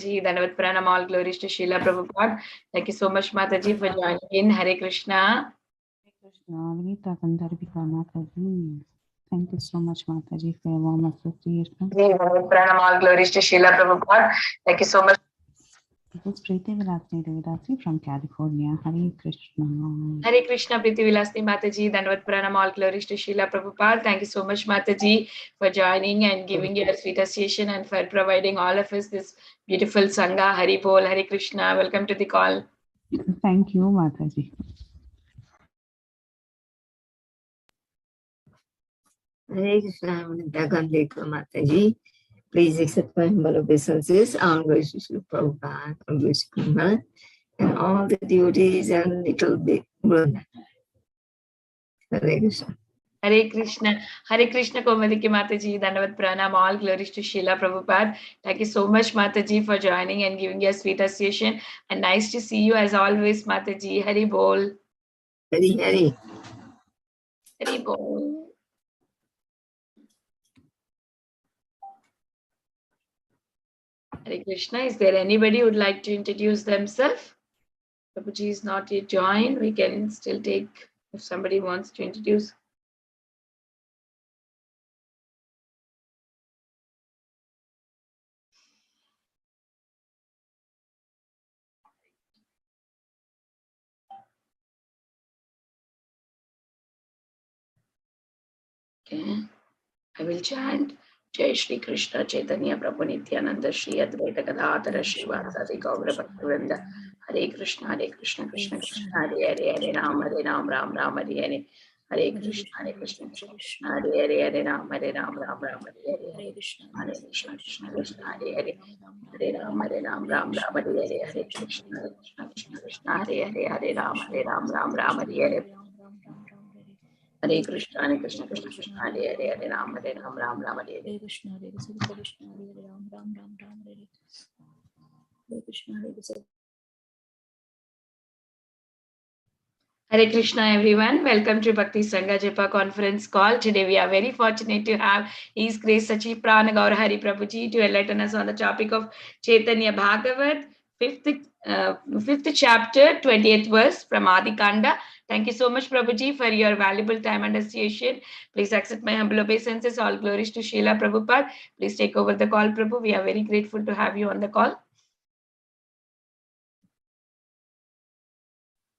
Dandavat Pranam, all glories to Srila Prabhupada. Thank you so much, Mataji, for joining in. Hare Krishna. Thank you so much, Mataji, for your warm association. Pranam, all glories to Srila Prabhupada. Thank you so much. This is Preeti Vilasni from California. Hare Krishna. Hare Krishna, Preeti Vilasni Mataji, Dandavat Pranam, all glories to Srila Prabhupada. Thank you so much, Mataji, for joining and giving your sweet association and for providing all of us this beautiful Sangha. Hari Bol, Hare Krishna. Welcome to the call. Thank you, Mataji. Hare Krishna, Mataji. Please accept my humble obeisances. All glories to Srila Prabhupada, all glories to Krishna, and all the devotees and little big brother. Hare Krishna. Hare Krishna. Hare Krishna, Komaliki Mataji, Dandavat Pranam, all glories to Srila Prabhupada. Thank you so much, Mataji, for joining and giving your sweet association. And nice to see you as always, Mataji. Hari Bol. Hari. Hari Bol. Hare Krishna. Is there anybody who would like to introduce themselves? Prabhuji is not yet joined. We can still take if somebody wants to introduce. Okay, I will chant. Jai Shri Krishna Chaitanya Prabhu Nityananda Shri Advaita Gadadhara Srivasadi Gaura Bhaktivinoda. Hare Krishna Krishna Krishna Hare Hare Hare Ram Ram Ram Hare Hare. Hare Krishna Krishna Krishna Hare Hare Ram Ram Hare Hare. Hare Krishna Krishna Hare Hare. Hare Ram Ram Hare Hare. Hare Krishna Krishna Hare Hare. Hare Ram Hare Hare. Hare Krishna Krishna Krishna Hare Hare. Hare Ram Ram Hare Hare. Krishna Hare Krishna Hare Ram Hare Hare. Hare Krishna Hare. Hare Krishna, everyone. Welcome to Bhakti Sangha Japa conference call. Today we are very fortunate to have His Grace Sacipran Gaurahari Prabhuji to enlighten us on the topic of Caitanya Bhagavata, fifth chapter, 20th verse from Adi Khanda. Thank you so much, Prabhuji, for your valuable time and association. Please accept my humble obeisances. All glories to Srila Prabhupada. Please take over the call, Prabhu. We are very grateful to have you on the call.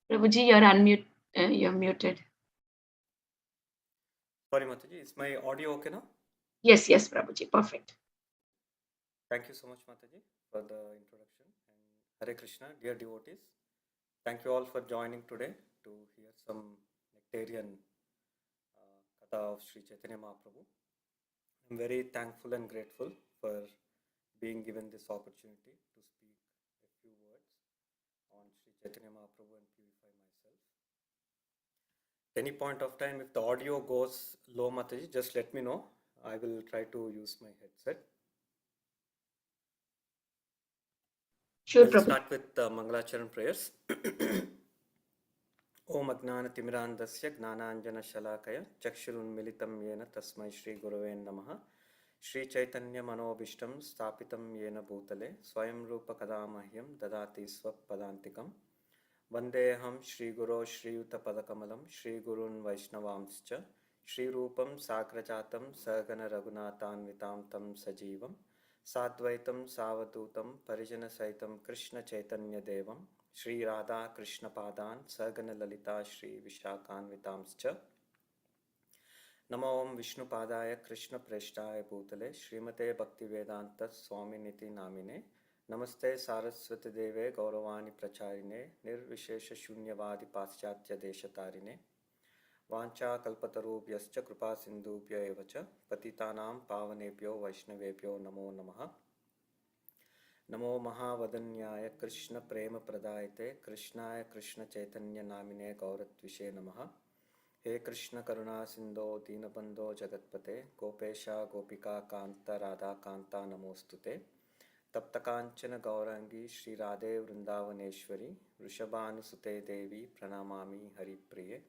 Prabhuji, you're muted. Sorry, Mataji. Is my audio okay now? Yes, Prabhuji. Perfect. Thank you so much, Mataji, for the introduction. And Hare Krishna, dear devotees. Thank you all for joining today to hear some nectarian Katha of Sri Chaitanya Mahaprabhu. I'm very thankful and grateful for being given this opportunity to speak a few words on Sri Chaitanya Mahaprabhu and purify myself. At any point of time, if the audio goes low, Mataji, just let me know. I will try to use my headset. Sure, I'll Prabhuji. start with Mangalacharan prayers. Om Agnana Timirandasya Gnananjana Shalakaya Chakshurun Militam Yena Tasmai Shri Gurave Namaha Shri Chaitanya Manobishtam Stapitam Yena Bhutale Swayam Rupa Kadamahyam Dadati Swapadantikam Vandeham Shri Guru Shri Yuta Padakamalam Shri Gurun Vaishnavamscha Shri Rupam Sakrachatam Sagana Raghunathan Vitam Tam Sajivam Sadvaitam Savadutam Parijana Saitam Krishna Chaitanya Devam Shri Radha Krishna Padan Sagana Lalita Shri Vishakan Vitamscha Namo Om Vishnu Padaya Krishna Preshtaya Bhutale Srimate Bhakti Vedanta Swami Niti Namine Namaste Saraswati Deve Gauravani Pracharine Nirvishesha Shunyavadi Paschatya Deshatarine Vancha Kalpatarubhyascha Kripa Sindhubhya Evacha Patitanam Pavanebhyo Vaishnavebhyo Namo Namaha Namo Mahavadanyaya Krishna Prema Pradayate Krishnaya Krishna Chaitanya Namine Gauratvishe Namaha He Krishna Karuna Sindho Dinabandho Jagatpate Gopesha Gopika Kanta Radha Kanta Namostute Taptakanchana Gaurangi Shri Radhe Vrindavaneshwari Vrishabhanusute Devi Pranamami Hari Priye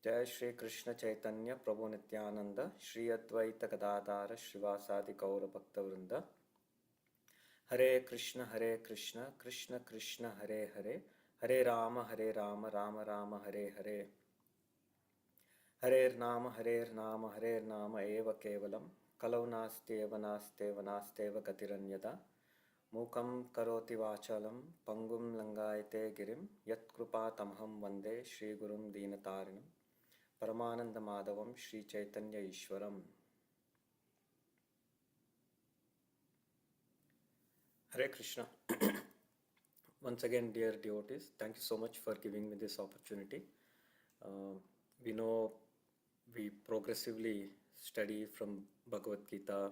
Jai Shri Krishna Chaitanya Prabhu Nityananda Shri Advaita Gadadhara Srivasadi Gaura Bhakta Vrinda Hare Krishna, Krishna Krishna, Hare Hare, Hare Rama, Rama Rama, Hare Hare. Hare Nama, Hare Nama, Eva Kevalam, Kalau Nasteva Nasteva Nasteva Gatiranyada, Mukam Karoti Vachalam, Pangum Langayate Girim, Yat Krupa Tamham Vande, Shri Gurum Dinatarinam, Paramananda Madhavam, Shri Chaitanya Ishwaram. Hare Krishna. Once again, dear devotees, thank you so much for giving me this opportunity. We know we progressively study from Bhagavad Gita,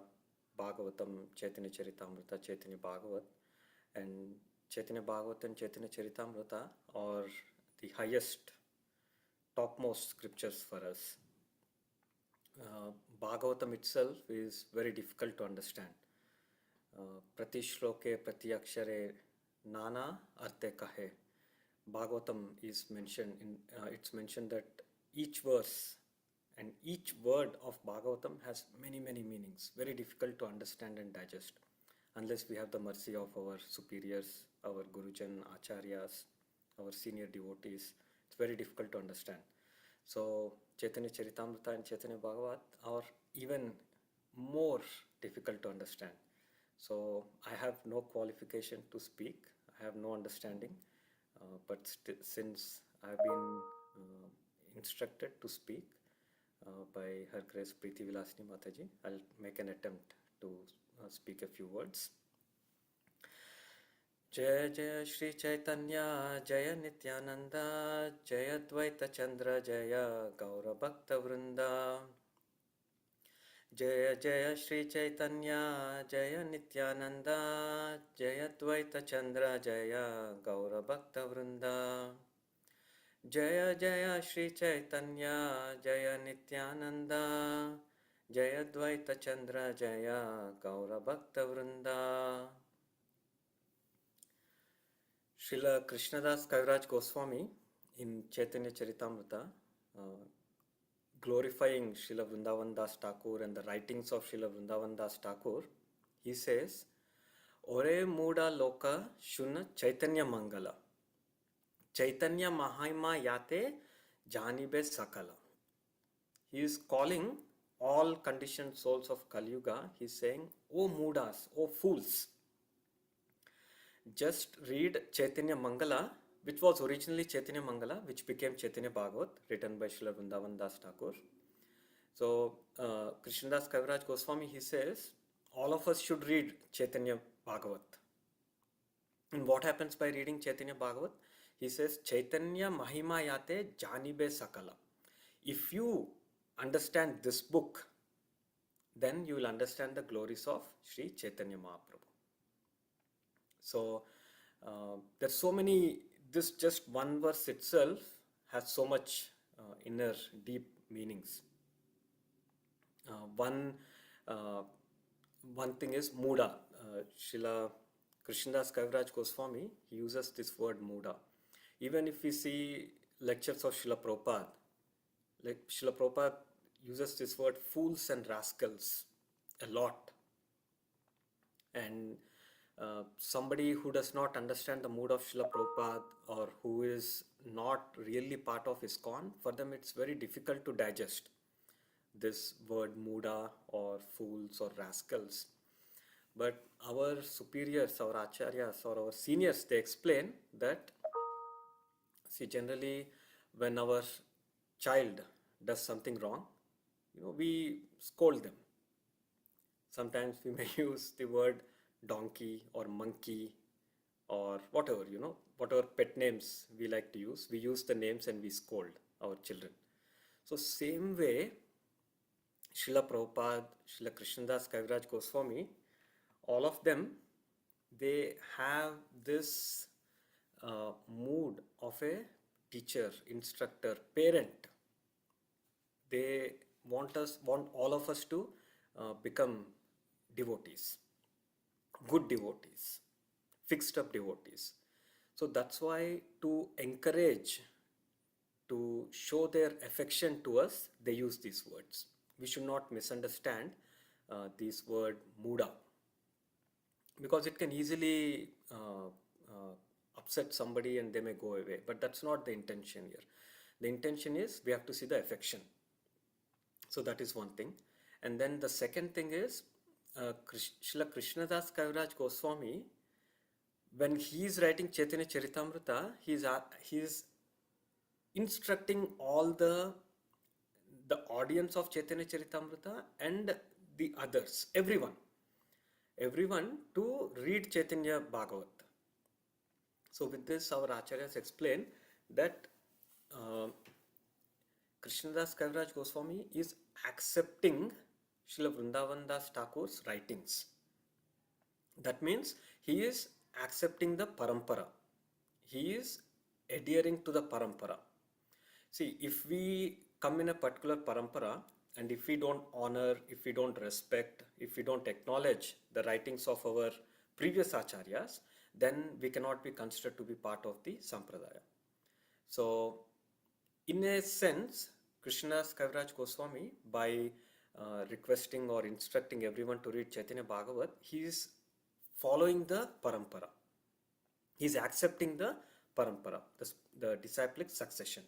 Bhagavatam, Chaitanya Charitamrita, Chaitanya Bhagavat, and Chaitanya Bhagavat and Chaitanya Charitamrita are the highest, topmost scriptures for us. Bhagavatam itself is very difficult to understand. Prati shloke prati akshare nana arte kahe. Bhagavatam is mentioned in it's mentioned that each verse and each word of Bhagavatam has many meanings, very difficult to understand and digest unless we have the mercy of our superiors, our gurujan, acharyas, our senior devotees. It's very difficult to understand. So Chaitanya Charitamrita and Chaitanya Bhagavat are even more difficult to understand. So I have no qualification to speak, I have no understanding, but since I have been instructed to speak by Her Grace Preeti Vilasini Mataji, I'll make an attempt to speak a few words. Jaya Jaya Shri Chaitanya Jaya Nityananda Jaya Dvaita Chandra Jaya Gaura Bhakta Vrinda Jaya Jaya Shri Chaitanya Jaya Nityananda Jaya Dvaita Chandra Jaya Gaura Bhakta Vrinda Jaya Jaya Shri Chaitanya Jaya Nityananda Jaya Dvaita Chandra Jaya Gaura Bhakta Vrinda. Srila Krishnadas Kaviraj Goswami in Chaitanya Charitamrita, glorifying Srila Vrindavan Das Thakur and the writings of Srila Vrindavan Das Thakur, he says, Ore Muda Loka Shuna Chaitanya Mangala, Chaitanya Mahima Yate Janibe Sakala. He is calling all conditioned souls of Kali Yuga, he is saying, O Mudas, O fools, just read Chaitanya Mangala, which was originally Chaitanya Mangala, which became Chaitanya Bhagavat, written by Srila Vrindavan Das Thakur. So, Krishnadas Kaviraj Goswami, he says, all of us should read Chaitanya Bhagavat. And what happens by reading Chaitanya Bhagavat? He says, Chaitanya Mahima Yate Janibe Sakala. If you understand this book, then you will understand the glories of Sri Chaitanya Mahaprabhu. So, there's so many, this just one verse itself has so much inner deep meanings. One thing is Muda. Srila Krishnadas Kaviraj Goswami, he uses this word Muda. Even if we see lectures of Srila Prabhupada, like Srila Prabhupada uses this word fools and rascals a lot. And somebody who does not understand the mood of Srila Prabhupada or who is not really part of ISKCON, for them it's very difficult to digest this word Muda or fools or rascals. But our superiors, our acharyas or our seniors, they explain that, see, generally when our child does something wrong, we scold them. Sometimes we may use the word donkey or monkey or whatever, whatever pet names we like to use. We use the names and we scold our children. So same way, Srila Prabhupada, Srila Krishnadas Kaviraj Goswami, all of them, they have this mood of a teacher, instructor, parent. They want all of us to become devotees, good devotees, fixed up devotees. So that's why to encourage, to show their affection to us, they use these words. We should not misunderstand this word Muda. because it can easily upset somebody and they may go away. But that's not the intention here. The intention is we have to see the affection. So that is one thing. And then the second thing is Srila Krishnadas Kaviraj Goswami, when he is writing Chaitanya Charitamrita, he is instructing all the audience of Chaitanya Charitamrita and the others, everyone to read Chaitanya Bhagavat. So with this, our acharyas explain that Krishnadas Kaviraj Goswami is accepting Srila Vrindavan Das Thakur's writings. That means he is accepting the parampara. He is adhering to the parampara. See, if we come in a particular parampara and if we don't honor, if we don't respect, if we don't acknowledge the writings of our previous acharyas, then we cannot be considered to be part of the sampradaya. So, in a sense, Krishnadas Kaviraj Goswami, by requesting or instructing everyone to read Chaitanya Bhagavat, he is following the parampara. He is accepting the parampara, the disciplic succession.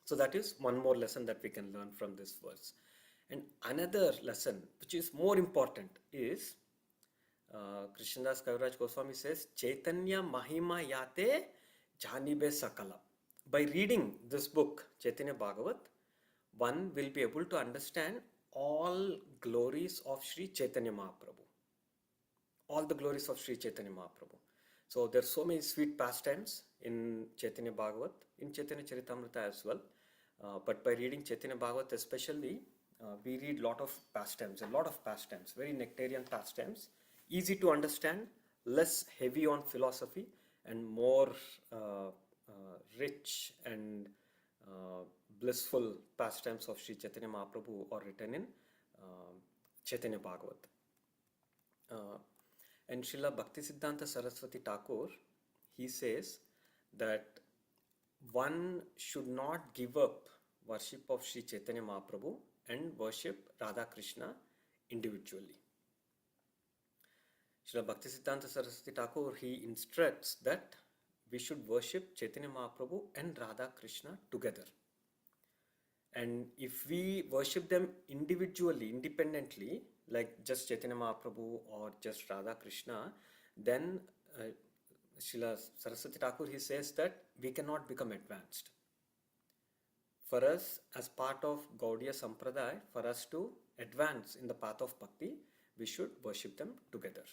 So that is one more lesson that we can learn from this verse. And another lesson, which is more important, is Krishnadas Kaviraj Goswami says, Chaitanya Mahima Yate Janibe Sakala. By reading this book, Chaitanya Bhagavat, one will be able to understand all glories of Sri Chaitanya Mahaprabhu. All the glories of Sri Chaitanya Mahaprabhu. So there are so many sweet pastimes in Chaitanya Bhagavat, in Chaitanya Charitamrita as well. But by reading Chaitanya Bhagavat especially, we read a lot of pastimes, very nectarian pastimes, easy to understand, less heavy on philosophy, and more rich and blissful pastimes of Sri Chaitanya Mahaprabhu are written in Chaitanya Bhagavat. And Srila Bhaktisiddhanta Saraswati Thakur, he says that one should not give up worship of Sri Chaitanya Mahaprabhu and worship Radha Krishna individually. Srila Bhaktisiddhanta Saraswati Thakur, he instructs that we should worship Chaitanya Mahaprabhu and Radha Krishna together. And if we worship them individually, independently, like just Chaitanya Mahaprabhu or just Radha Krishna, then Srila Saraswati Thakur, he says that we cannot become advanced. For us, as part of Gaudiya Sampradaya, for us to advance in the path of bhakti, we should worship them together.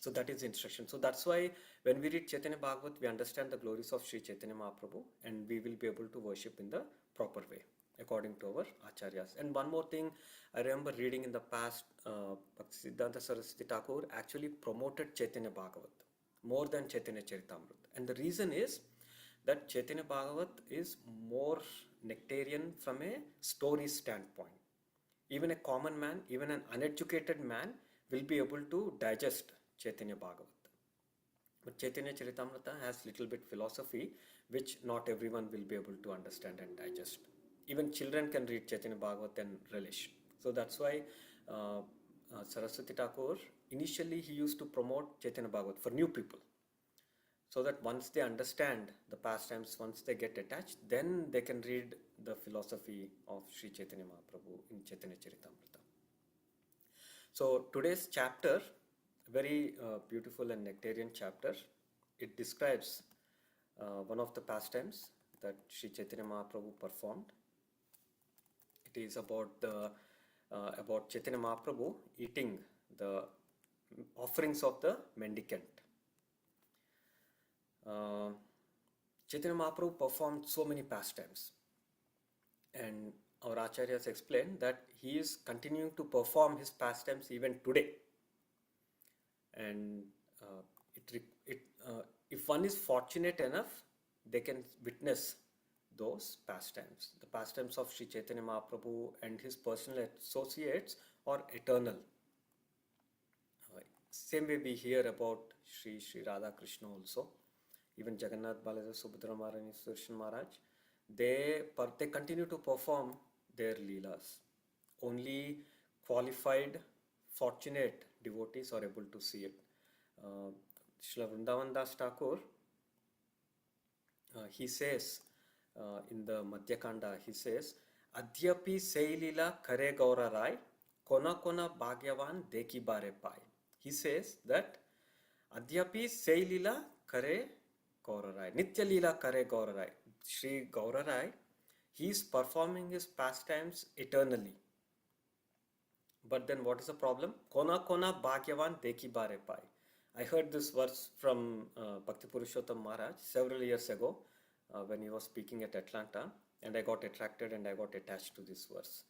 So that is the instruction. So that's why when we read Chaitanya Bhagavat, we understand the glories of Sri Chaitanya Mahaprabhu and we will be able to worship in the proper way according to our acharyas. And one more thing, I remember reading in the past, Bhaktisiddhanta Saraswati Thakur actually promoted Chaitanya Bhagavat more than Chaitanya Charitamrita. And the reason is that Chaitanya Bhagavat is more nectarian from a story standpoint. Even a common man, even an uneducated man will be able to digest Chaitanya Bhagavat. But Chaitanya Charitamrita has little bit philosophy which not everyone will be able to understand and digest. Even children can read Chaitanya Bhagavat and relish. So that's why Saraswati Thakur, initially he used to promote Chaitanya Bhagavat for new people. So that once they understand the pastimes, once they get attached, then they can read the philosophy of Sri Chaitanya Mahaprabhu in Chaitanya Charitamrita. So today's chapter, very beautiful and nectarian chapter. It describes one of the pastimes that Sri Chaitanya Mahaprabhu performed. It is about Chaitanya Mahaprabhu eating the offerings of the mendicant. Chaitanya Mahaprabhu performed so many pastimes, and our acharyas explain that he is continuing to perform his pastimes even today. And if one is fortunate enough, they can witness those pastimes. The pastimes of Sri Chaitanya Mahaprabhu and his personal associates are eternal. Same way we hear about Sri Radha Krishna also. Even Jagannath Baladev, Subhadra Maharaj, Sudarshan Maharaj, they continue to perform their leelas. Only qualified, fortunate devotees are able to see it. Srila Vrindavan Das Thakur, he says in the Madhya Kanda, he says, Adyapi Seilila Kare Gaurarai, Kona Kona Bhagyavan Deki Bare Pai. He says that Adyapi Seilila Kare Gaurarai, Nitya Lila Kare Gaurarai. Sri Gaurarai, he is performing his pastimes eternally. But then what is the problem? Kona Kona Bhagyavan Deki Bare Pai. I heard this verse from Bhakti Purushottam Maharaj several years ago when he was speaking at Atlanta, and I got attracted and I got attached to this verse.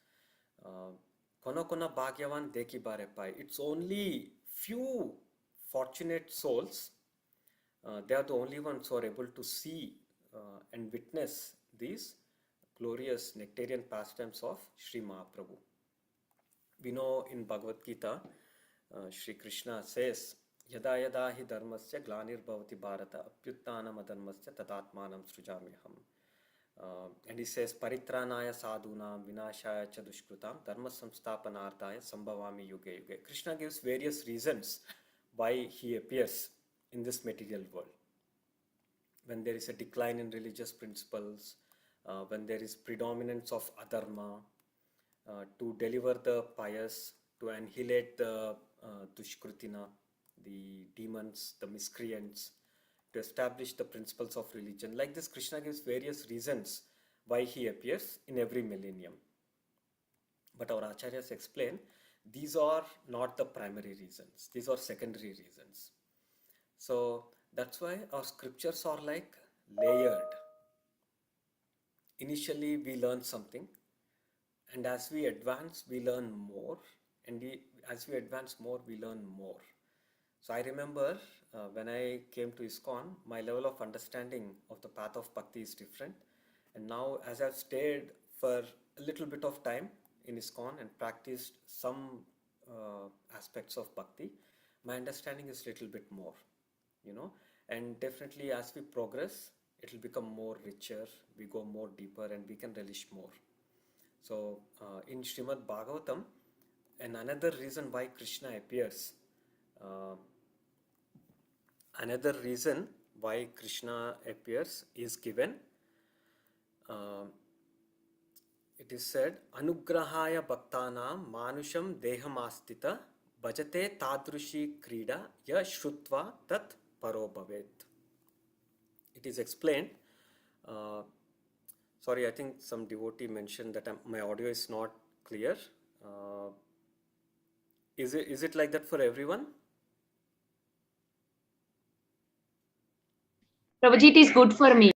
Kona Kona Bhagyavan Deki Bare Pai. It's only few fortunate souls, they are the only ones who are able to see and witness these glorious nectarian pastimes of Sri Mahaprabhu. We know in Bhagavad Gita, Sri Krishna says, Yada yada hi dharmasya glanir bhavati bharata apyuttanam adharmasya tadatmanam srujamyaham. And he says, Paritranaya sadhunam vinashaya cha dushkrutam dharma samstapanarthaya sambhavami yuge yuge. Krishna gives various reasons why he appears in this material world. When there is a decline in religious principles, when there is predominance of adharma, to deliver the pious, to annihilate the dushkrutina, the demons, the miscreants, to establish the principles of religion. Like this, Krishna gives various reasons why he appears in every millennium. But our acharyas explain, these are not the primary reasons. These are secondary reasons. So that's why our scriptures are like layered. Initially, we learn something, and as we advance, we learn more, and as we advance more, we learn more. So I remember when I came to ISKCON, my level of understanding of the path of bhakti is different. And now, as I've stayed for a little bit of time in ISKCON and practiced some aspects of bhakti, my understanding is a little bit more, and definitely as we progress, it will become more richer, we go more deeper, and we can relish more. So in Srimad Bhagavatam, and another reason why Krishna appears, is given. It is said, Anugrahaya Bhaktanam Manusham Dehamastita Bhajate Tadrushi Krida Ya Shrutva Tat Paro Bhavet. It is explained. Sorry, I think some devotee mentioned that my audio is not clear. Is it like that for everyone? Prabhuji, it is good for me.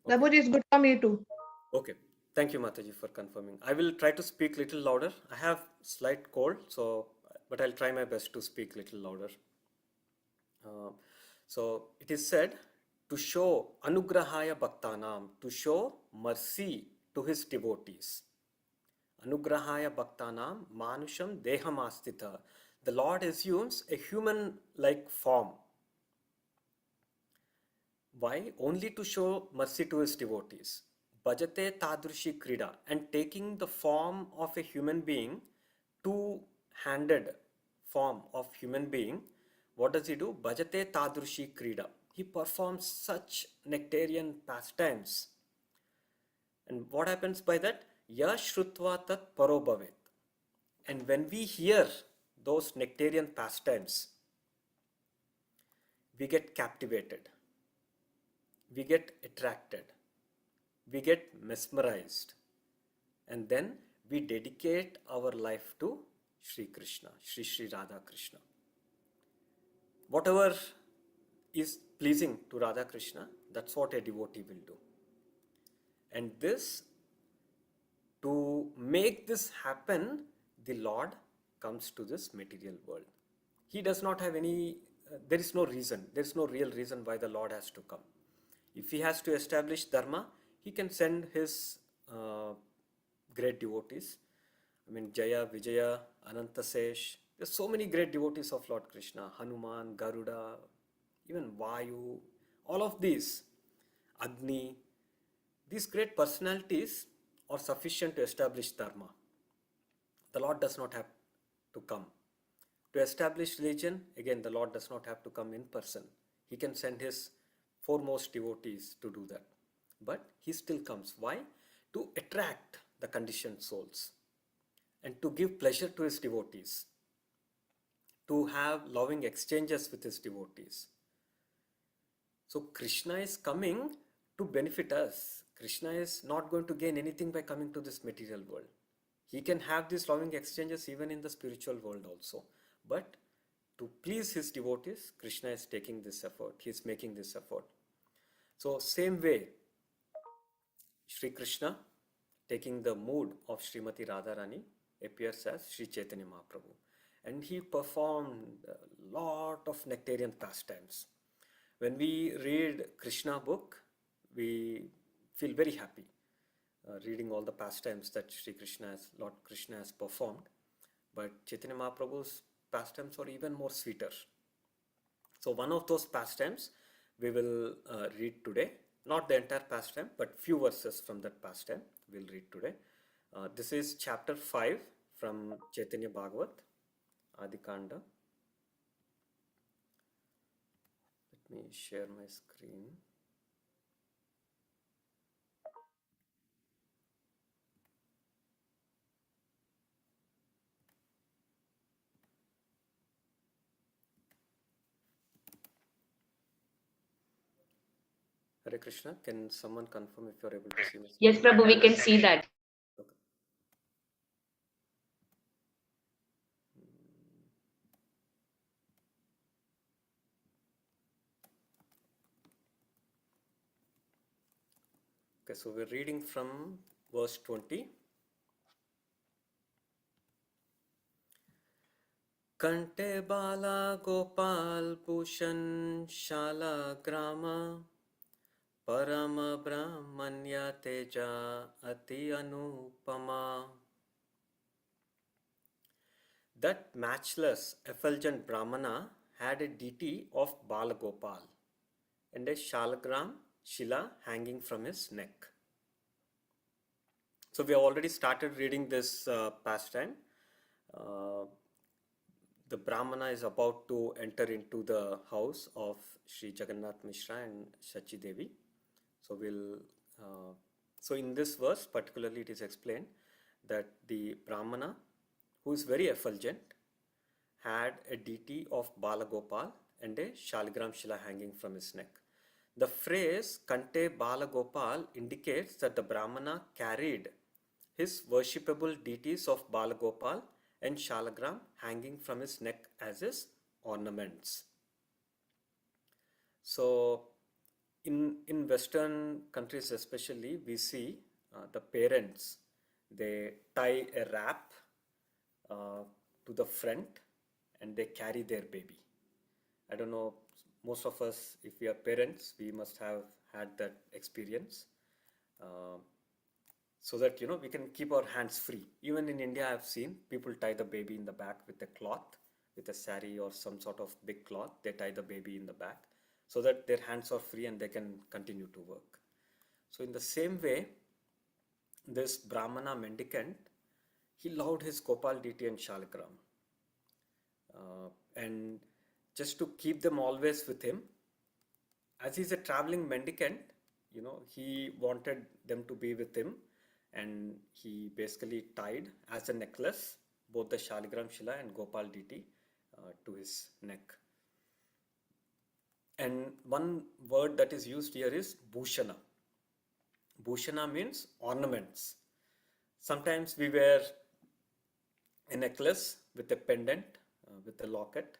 Prabhuji is good for me too. Okay. Thank you, Mataji, for confirming. I will try to speak little louder. I have slight cold, but I'll try my best to speak little louder. So it is said to show Anugrahaya Bhaktanam, to show mercy to his devotees. Anugrahaya Bhaktanam Manusham Dehamastita. The Lord assumes a human-like form. Why? Only to show mercy to his devotees. Bhajate Tadrushi Krida, and taking the form of a human being, two-handed form of human being, what does he do? Bhajate Tadrushi Krida. He performs such nectarian pastimes. And what happens by that? Ya Shrutva Tat Paro Bhavet. And when we hear those nectarian pastimes, we get captivated, we get attracted, we get mesmerized, and then we dedicate our life to Sri Krishna, Sri Radha Krishna. Whatever is pleasing to Radha Krishna, that's what a devotee will do. And to make this happen, the Lord comes to this material world. He does not have there is no real reason why the Lord has to come. If he has to establish dharma, he can send his great devotees. Jaya, Vijaya, Anantasesh. There's so many great devotees of Lord Krishna. Hanuman, Garuda, even Vayu, all of these, Agni. These great personalities are sufficient to establish dharma. The Lord does not have to come. To establish religion, again, the Lord does not have to come in person. He can send his foremost devotees to do that. But he still comes. Why? To attract the conditioned souls and to give pleasure to his devotees, to have loving exchanges with his devotees. So Krishna is coming to benefit us. Krishna is not going to gain anything by coming to this material world. He can have these loving exchanges even in the spiritual world also. But to please his devotees, Krishna is taking this effort. He is making this effort. So same way, Sri Krishna, taking the mood of Srimati Radharani, appears as Sri Chaitanya Mahaprabhu. And he performed a lot of nectarian pastimes. When we read Krishna book, we feel very happy reading all the pastimes that Lord Krishna has performed. But Chaitanya Mahaprabhu's pastimes are even more sweeter. So one of those pastimes we will read today. Not the entire pastime, but few verses from that pastime we'll read today. This is chapter 5 from Caitanya Bhagavata Adi Khanda. Let me share my screen. Hare Krishna, can someone confirm if you are able to see my screen? Yes, Prabhu, we can see that. Okay. Okay, so we're reading from verse 20. Kante bala gopal bhushan shala grama Parama Brahmanya Teja Ati Anupama. That matchless, effulgent Brahmana had a deity of Balagopal and a shalagram, Shila, hanging from his neck. So we have already started reading this pastime. The Brahmana is about to enter into the house of Sri Jagannath Mishra and Shachi Devi. So in this verse particularly it is explained that the Brahmana, who is very effulgent, had a deity of Balagopal and a Shaligram Shila hanging from his neck. The phrase Kante Balagopal indicates that the Brahmana carried his worshipable deities of Balagopal and Shalagram hanging from his neck as his ornaments. So in Western countries especially, we see the parents, they tie a wrap to the front and they carry their baby. I don't know, most of us, if we are parents, we must have had that experience. So that, we can keep our hands free. Even in India, I've seen people tie the baby in the back with a cloth, with a sari or some sort of big cloth. They tie the baby in the back so that their hands are free and they can continue to work. So in the same way, this Brahmana mendicant, he loved his Gopal deity and Shalagram. And just to keep them always with him, as he's a traveling mendicant, he wanted them to be with him, and he basically tied as a necklace both the Shaligram Shila and Gopal deity to his neck. And one word that is used here is Bhushana. Bhushana means ornaments. Sometimes we wear a necklace with a pendant, with a locket.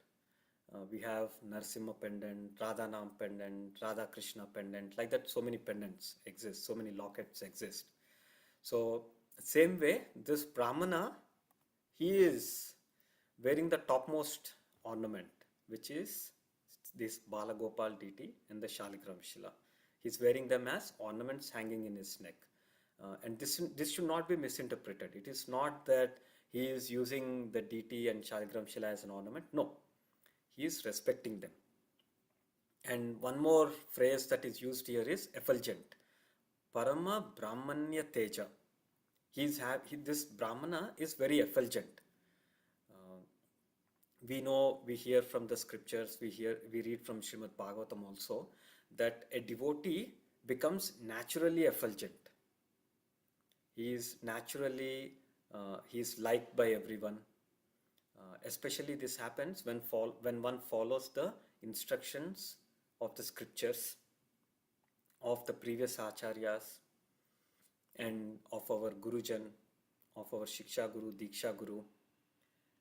We have Narsimha pendant, Radhanam pendant, Radha Krishna pendant, like that. So many pendants exist, so many lockets exist. So same way, this Brahmana, he is wearing the topmost ornament, which is this Balagopal deity and the Shaligram Shila. He's wearing them as ornaments hanging in his neck. And this should not be misinterpreted. It is not that he is using the deity and Shaligram Shila as an ornament. No, he is respecting them. And one more phrase that is used here is effulgent. Parama Brahmanya Teja. This Brahmana is very effulgent. we hear from the scriptures, we read from Srimad Bhagavatam also, that a devotee becomes naturally effulgent. He is naturally, he is liked by everyone. Especially this happens when one follows the instructions of the scriptures, of the previous acharyas, and of our Gurujan, of our Shiksha Guru, Diksha Guru.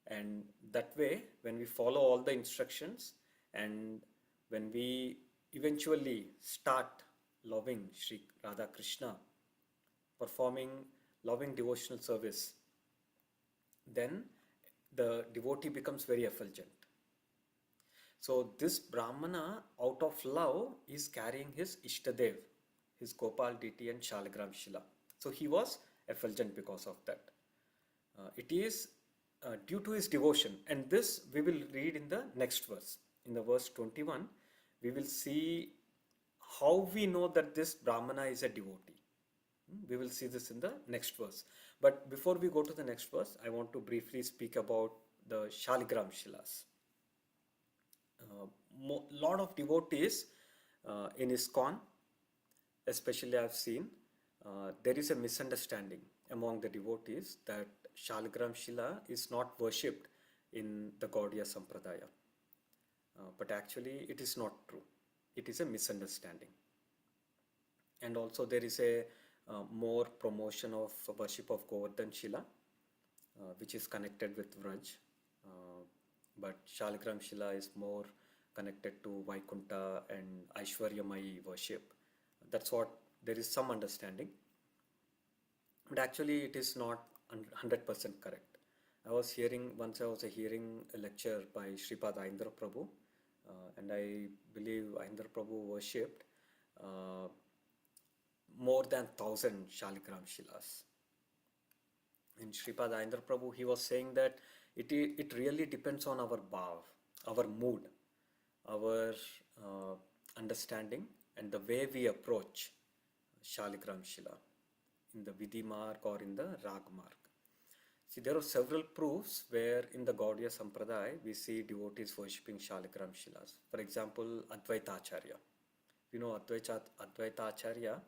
And that way, when we follow all the instructions and when we eventually start loving Sri Radha Krishna, performing loving devotional service, then the devotee becomes very effulgent. So this Brahmana, out of love, is carrying his Ishtadev, his Gopal deity and Shaligram Shila. So he was effulgent because of that. It is due to his devotion, and this we will read in the next verse. In the verse 21, we will see how we know that this Brahmana is a devotee. We will see this in the next verse. But before we go to the next verse, I want to briefly speak about the Shaligram Shilas. Lot of devotees in ISKCON, especially I have seen, there is a misunderstanding among the devotees that Shaligram Shila is not worshipped in the Gaudiya Sampradaya. But actually it is not true. It is a misunderstanding. And also there is a more promotion of worship of Govardhan Shila, which is connected with Vraj. But Shaligram Shila is more connected to Vaikunta and Aishwaryamai worship. That's what there is some understanding. But actually it is not 100% correct. I was hearing a lecture by Sripada Indra Prabhu, and I believe Indra Prabhu worshipped more than 1,000 Shaligram Shilas. In Sripada Indra Prabhu, he was saying that it really depends on our bhav, our mood, our understanding, and the way we approach Shaligram Shila in the Vidhi Marg or in the Rag Marg. See, there are several proofs where in the Gaudiya Sampradaya we see devotees worshipping Shaligram Shilas. For example, Advaita Acharya. You know Advaita Acharya,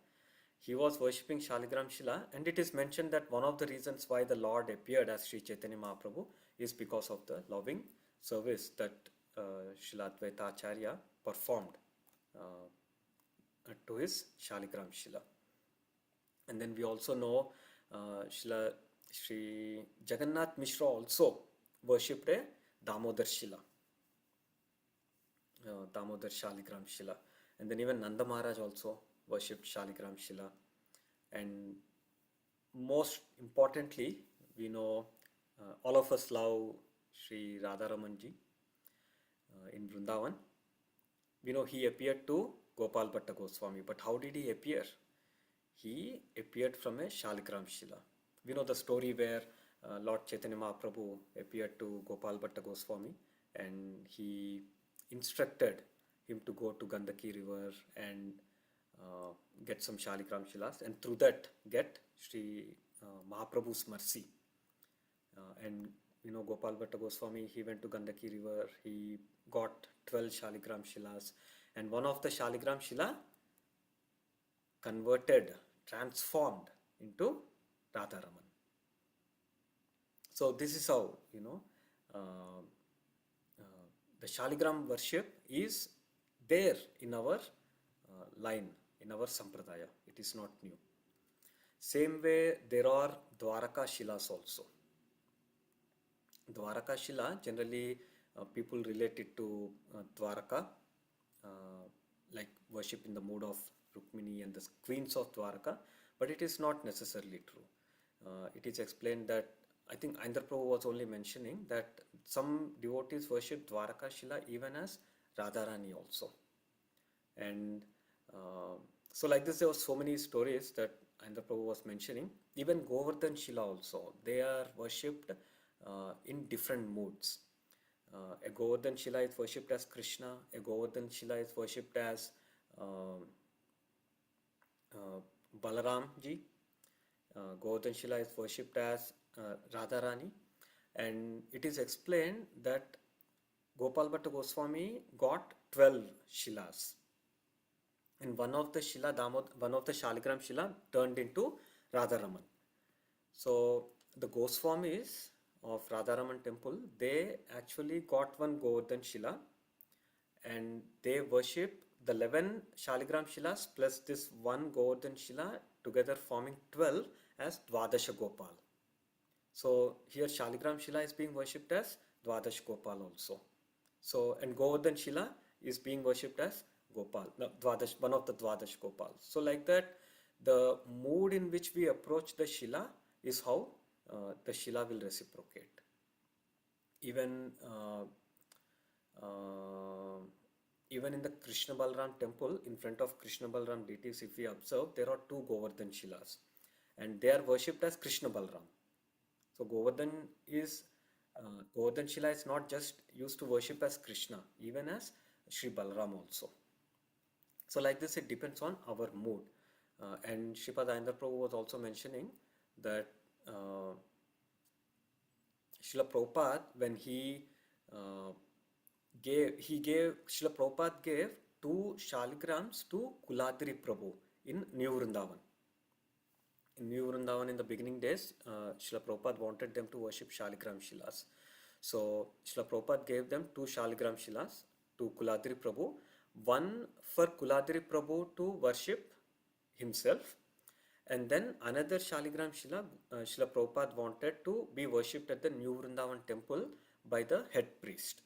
he was worshipping Shaligram Shila, and it is mentioned that one of the reasons why the Lord appeared as Sri Chaitanya Mahaprabhu is because of the loving service that Srila Advaita Acharya performed to his Shaligram Shila. And then we also know Sri Jagannath Mishra also worshipped a Damodar Shila, Damodar Shaligram Shila. And then even Nanda Maharaj also worshipped Shaligram Shila. And most importantly, we know all of us love Sri Radharamanji in Vrindavan. We know he appeared to Gopal Bhatta Goswami, but how did he appear? He appeared from a Shaligram Shila. We know the story where Lord Chaitanya Mahaprabhu appeared to Gopal Bhatta Goswami and he instructed him to go to Gandaki river and get some Shaligram Shilas, and through that get Sri Mahaprabhu's mercy. And you know, Gopal Bhatta Goswami, he went to Gandaki river, he got 12 Shaligram Shilas, and one of the Shaligram Shila transformed into Radharaman. So this is how, you know, the Shaligram worship is there in our line, in our Sampradaya. It is not new. Same way, there are Dwaraka Shilas also. Dwaraka Shila, generally people relate it to Dwaraka, like worship in the mood of Rukmini and the queens of Dwaraka, but it is not necessarily true. It is explained that, I think Indra Prabhu was only mentioning that some devotees worship Dwaraka Shila even as Radharani also. And so like this, there were so many stories that Indra Prabhu was mentioning. Even Govardhan Shila also, they are worshipped in different moods. A Govardhan Shila is worshipped as Krishna, a Govardhan Shila is worshipped as Balaram ji, Govardhan Shila is worshipped as Radharani, and it is explained that Gopal Bhatta Goswami got 12 Shilas. And one of the Shaligram Shila turned into Radharaman. So the Goswamis of Radharaman temple, they actually got one Govardhan Shila, and they worship the 11 Shaligram Shilas plus this one Govardhan Shila together forming 12 as Dwadasha Gopal. So here Shaligram Shila is being worshipped as Dwadash Gopal also. So, and Govardhan Shila is being worshipped as Gopal, Dwadash, one of the Dwadash Gopal. So like that, the mood in which we approach the Shila is how the Shila will reciprocate. Even even in the Krishna Balram temple, in front of Krishna Balram deities, if we observe, there are two Govardhan Shilas, and they are worshipped as Krishna Balram. So Govardhan Shila is not just used to worship as Krishna, even as Sri Balram also. So like this, it depends on our mood. And Sripad Ayandar Prabhu was also mentioning that Srila Prabhupada, when Srila Prabhupada gave 2 Shaligrams to Kuladri Prabhu in New Vrindavan. In New Vrindavan, in the beginning days, Srila Prabhupada wanted them to worship Shaligram Shilas. So Srila Prabhupada gave them 2 Shaligram Shilas to Kuladri Prabhu, one for Kuladri Prabhu to worship himself, and then another Shaligram Shila, Srila Prabhupada wanted to be worshipped at the New Vrindavan temple by the head priest.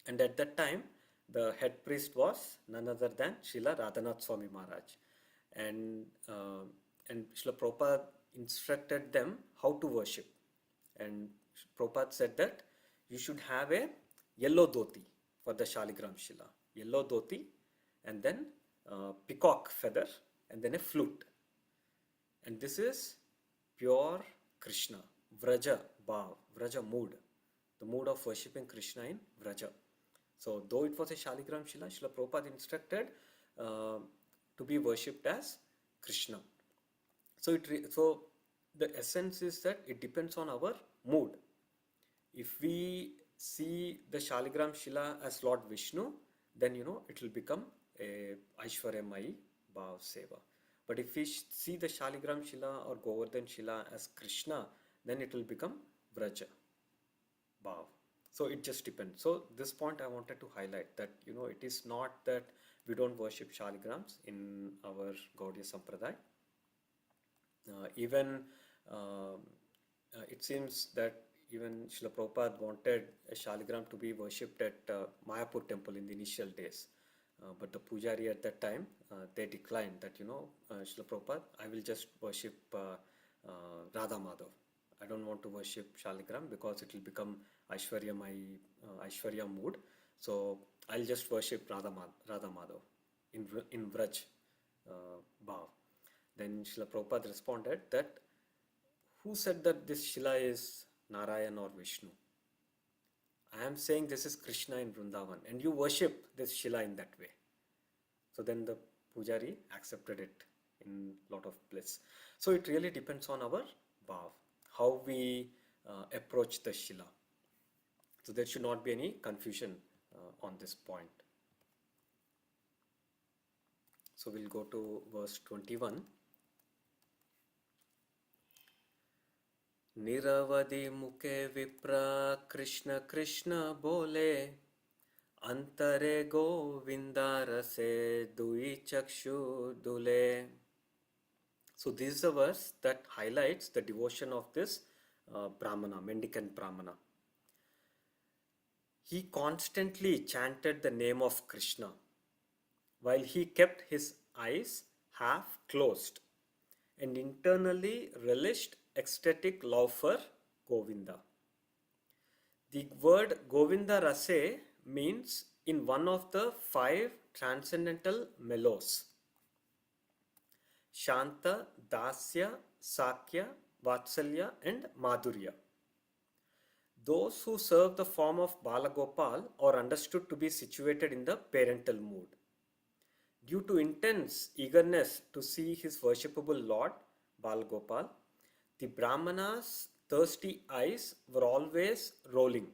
And at that time, the head priest was none other than Srila Radhanath Swami Maharaj. And Srila Prabhupada instructed them how to worship. And Prabhupada said that you should have a yellow dhoti for the Shaligram Shila. Yellow dhoti, and then peacock feather, and then a flute. And this is pure Krishna, Vraja Bhav, Vraja mood, the mood of worshipping Krishna in Vraja. So though it was a Shaligram Shila, Srila Prabhupada instructed to be worshipped as Krishna. So the essence is that it depends on our mood. If we see the Shaligram Shila as Lord Vishnu, then it will become a Aishwaryamayi Bhav Seva. But if we see the Shaligram Shila or Govardhan Shila as Krishna, then it will become Vraja Bhav. So it just depends. So this point I wanted to highlight that it is not that we don't worship Shaligrams in our Gaudiya Sampradaya. It seems that even Srila Prabhupada wanted a Shaligram to be worshipped at Mayapur temple in the initial days. But the Pujari at that time, they declined that, Srila Prabhupada, I will just worship Radha Madhav. I don't want to worship Shaligram because it will become Aishwarya mood. So I'll just worship Radha Madhav in Vraj Bhav. Then Srila Prabhupada responded that, who said that this Shila is Narayan or Vishnu? I am saying this is Krishna in Vrindavan, and you worship this Shila in that way. So then the Pujari accepted it in lot of bliss. So it really depends on our Bhav, how we approach the Shila. So there should not be any confusion on this point. So we'll go to verse 21. निरवधि मुखे विप्र कृष्ण कृष्ण बोले अंतरे गोविंदा रसे दुई चक्षु Dhule. So this is a verse that highlights the devotion of this Brahmana, mendicant Brahmana. He constantly chanted the name of Krishna while he kept his eyes half closed and internally relished ecstatic love for Govinda. The word Govinda Rase means in one of the 5 transcendental mellows: Shanta, Dasya, Sakya, Vatsalya and Madhurya. Those who serve the form of Balagopal are understood to be situated in the parental mood. Due to intense eagerness to see his worshipable Lord, Balagopal, the Brahmana's thirsty eyes were always rolling.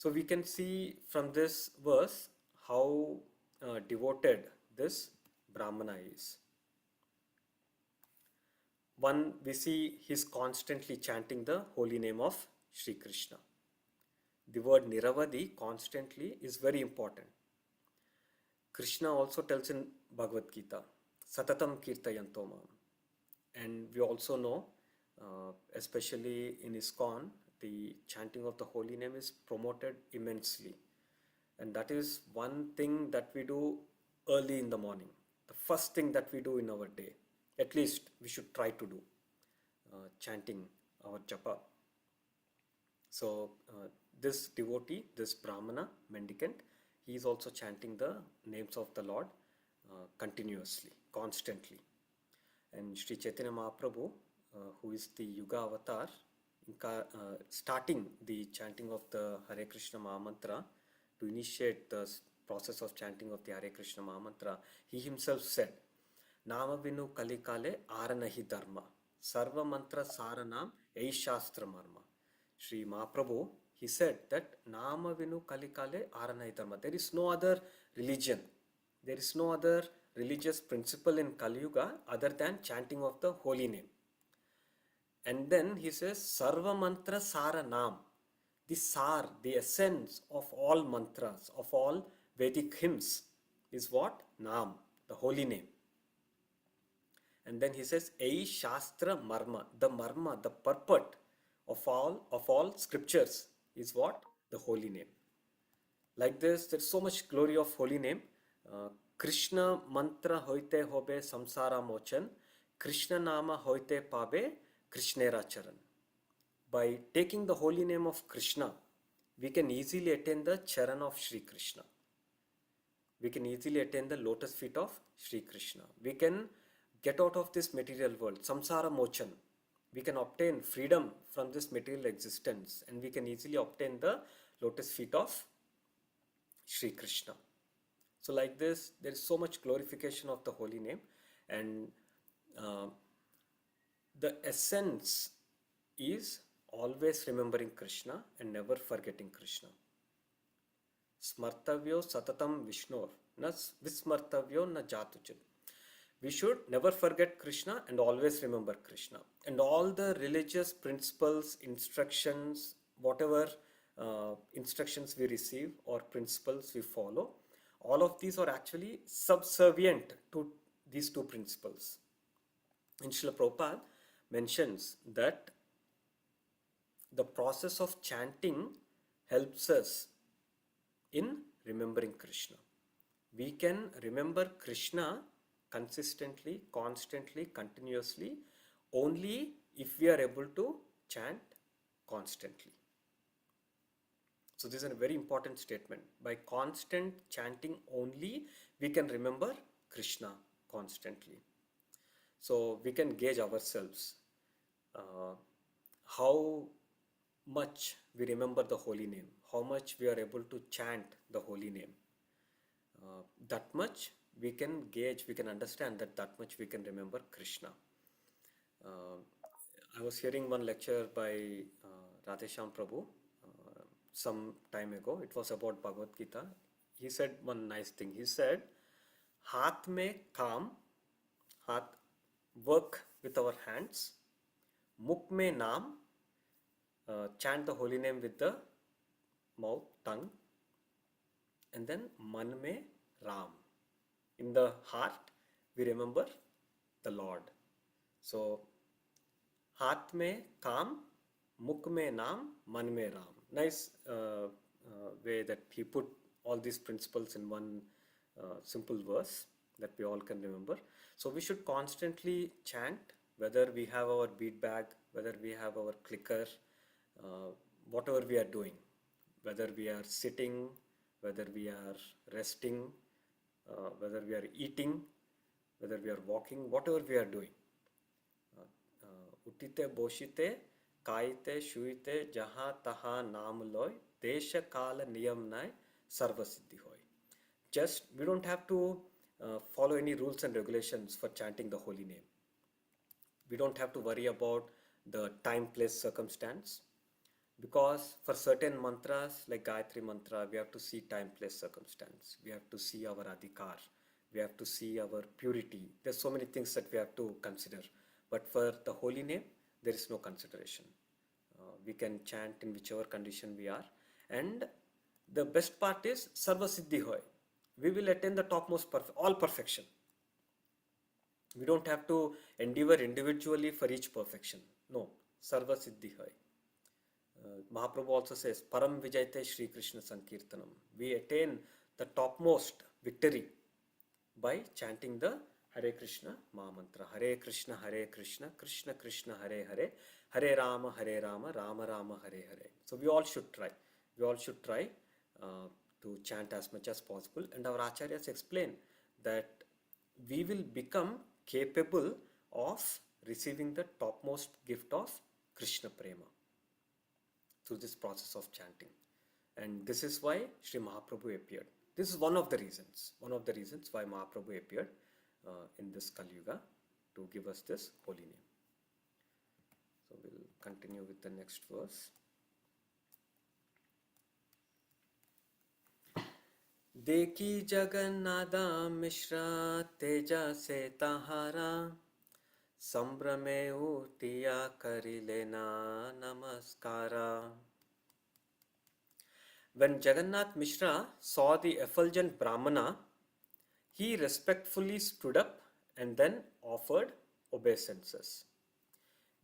So we can see from this verse how devoted this Brahmana is. One, we see he's constantly chanting the holy name of Sri Krishna. The word Niravadi, constantly, is very important. Krishna also tells in Bhagavad Gita, Satatam Kirtayanto Mam. And we also know, especially in ISKCON, the chanting of the holy name is promoted immensely. And that is one thing that we do early in the morning. The first thing that we do in our day. At least we should try to do, chanting our japa. So this devotee, this Brahmana, mendicant, he is also chanting the names of the Lord continuously, constantly. And Sri Chaitanya Mahaprabhu, who is the Yuga avatar, starting the chanting of the Hare Krishna Maha Mantra, to initiate the process of chanting of the Hare Krishna Maha Mantra, he himself said, Nama vinu kalikale aranahi dharma, sarva mantra saranam shastra marma. Sri Mahaprabhu, he said that Nama vinu kalikale aranahi dharma. There is no other religion, there is no other religious principle in Kali Yuga other than chanting of the holy name. And then he says, Sarva mantra saranam. The sar, the essence of all mantras, of all Vedic hymns is what? Nam, the holy name. And then he says, Ei Shastra Marma, the marma, the purport of all scriptures is what? The holy name. Like this, there's so much glory of holy name. Krishna mantra hoite hobe samsara mochan, Krishna nama hoite pabe Krishnera charan. By taking the holy name of Krishna, we can easily attain the charan of Sri Krishna. We can easily attain the lotus feet of Sri Krishna. We can get out of this material world, samsara mochan. We can obtain freedom from this material existence, and we can easily obtain the lotus feet of Sri Krishna. So like this, there is so much glorification of the holy name, and the essence is always remembering Krishna and never forgetting Krishna. Smartavyo satatam Vishnor, na vismartavyo na jatuchit. We should never forget Krishna and always remember Krishna. And all the religious principles, instructions, whatever instructions we receive or principles we follow, all of these are actually subservient to these two principles. And Srila Prabhupada mentions that the process of chanting helps us in remembering Krishna. We can remember Krishna consistently, constantly, continuously, only if we are able to chant constantly. So this is a very important statement. By constant chanting only, we can remember Krishna constantly. So we can gauge ourselves how much we remember the holy name, how much we are able to chant the holy name. That much we can gauge, we can understand that much we can remember Krishna. I was hearing one lecture by Radhesham Prabhu some time ago. It was about Bhagavad Gita. He said one nice thing. He said, Haath mein kaam, work with our hands, mukh mein naam, chant the holy name with the mouth, tongue, and then man mein Ram. In the heart, we remember the Lord. So, haath mein kaam, mukh mein naam, man mein Ram. Nice way that he put all these principles in one simple verse that we all can remember. So we should constantly chant, whether we have our bead bag, whether we have our clicker, whatever we are doing, whether we are sitting, whether we are resting, whether we are eating, whether we are walking, whatever we are doing. Utite boshite, kaite shuite, jaha taha naam loy, desha kala niyam nai, sarva siddhi hoy. Just, we don't have to follow any rules and regulations for chanting the holy name. We don't have to worry about the time, place, circumstance. Because for certain mantras like Gayatri mantra, we have to see time, place, circumstance. We have to see our adhikar. We have to see our purity. There's so many things that we have to consider. But for the holy name, there is no consideration. We can chant in whichever condition we are. And the best part is Sarva Siddhi Hoy. We will attain the topmost all perfection. We don't have to endeavor individually for each perfection. No, Sarva Siddhi Hoy. Mahaprabhu also says, Param Vijayate Shri Krishna Sankirtanam. We attain the topmost victory by chanting the Hare Krishna Maha Mantra. Hare Krishna, Krishna Krishna, Hare Hare, Hare Rama, Rama Rama, Hare Hare. So we all should try. We all should try to chant as much as possible. And our acharyas explain that we will become capable of receiving the topmost gift of Krishna Prema through this process of chanting. And this is why Sri Mahaprabhu appeared. This is one of the reasons why Mahaprabhu appeared in this Kali Yuga, to give us this holy name. So we'll continue with the next verse. Deki Jagannatha Mishra Teja Se Tahara Sambrame Utiya Karilena Namaskara. When Jagannath Mishra saw the effulgent Brahmana, he respectfully stood up and then offered obeisances.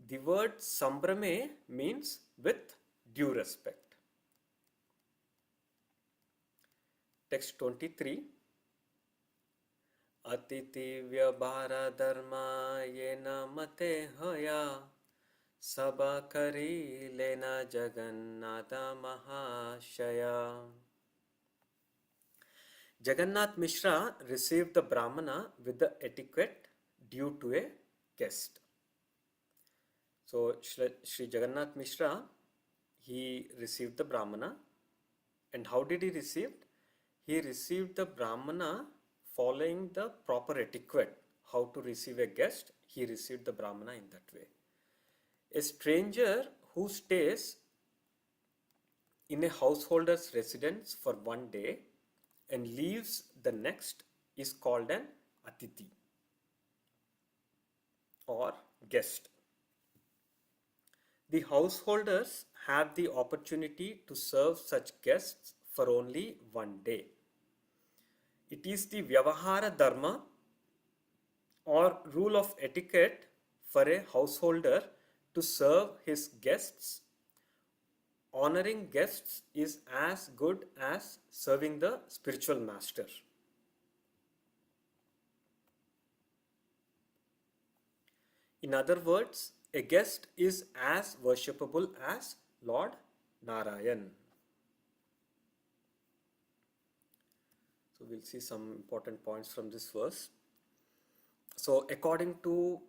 The word Sambrame means with due respect. Text 23. Atiti vyabhara dharma yena mate hoya sabha kari lena Jagannatha Mahashaya. Jagannath Mishra received the Brahmana with the etiquette due to a guest. So Sri Jagannath Mishra, he received the Brahmana. And how did he receive? He received the Brahmana following the proper etiquette. How to receive a guest? He received the Brahmana in that way. A stranger who stays in a householder's residence for one day and leaves the next is called an Atiti or guest. The householders have the opportunity to serve such guests for only one day. It is the Vyavahara Dharma or rule of etiquette for a householder to serve his guests. Honoring guests is as good as serving the spiritual master. In other words, a guest is as worshipable as Lord Narayan. So we'll see some important points from this verse. So according to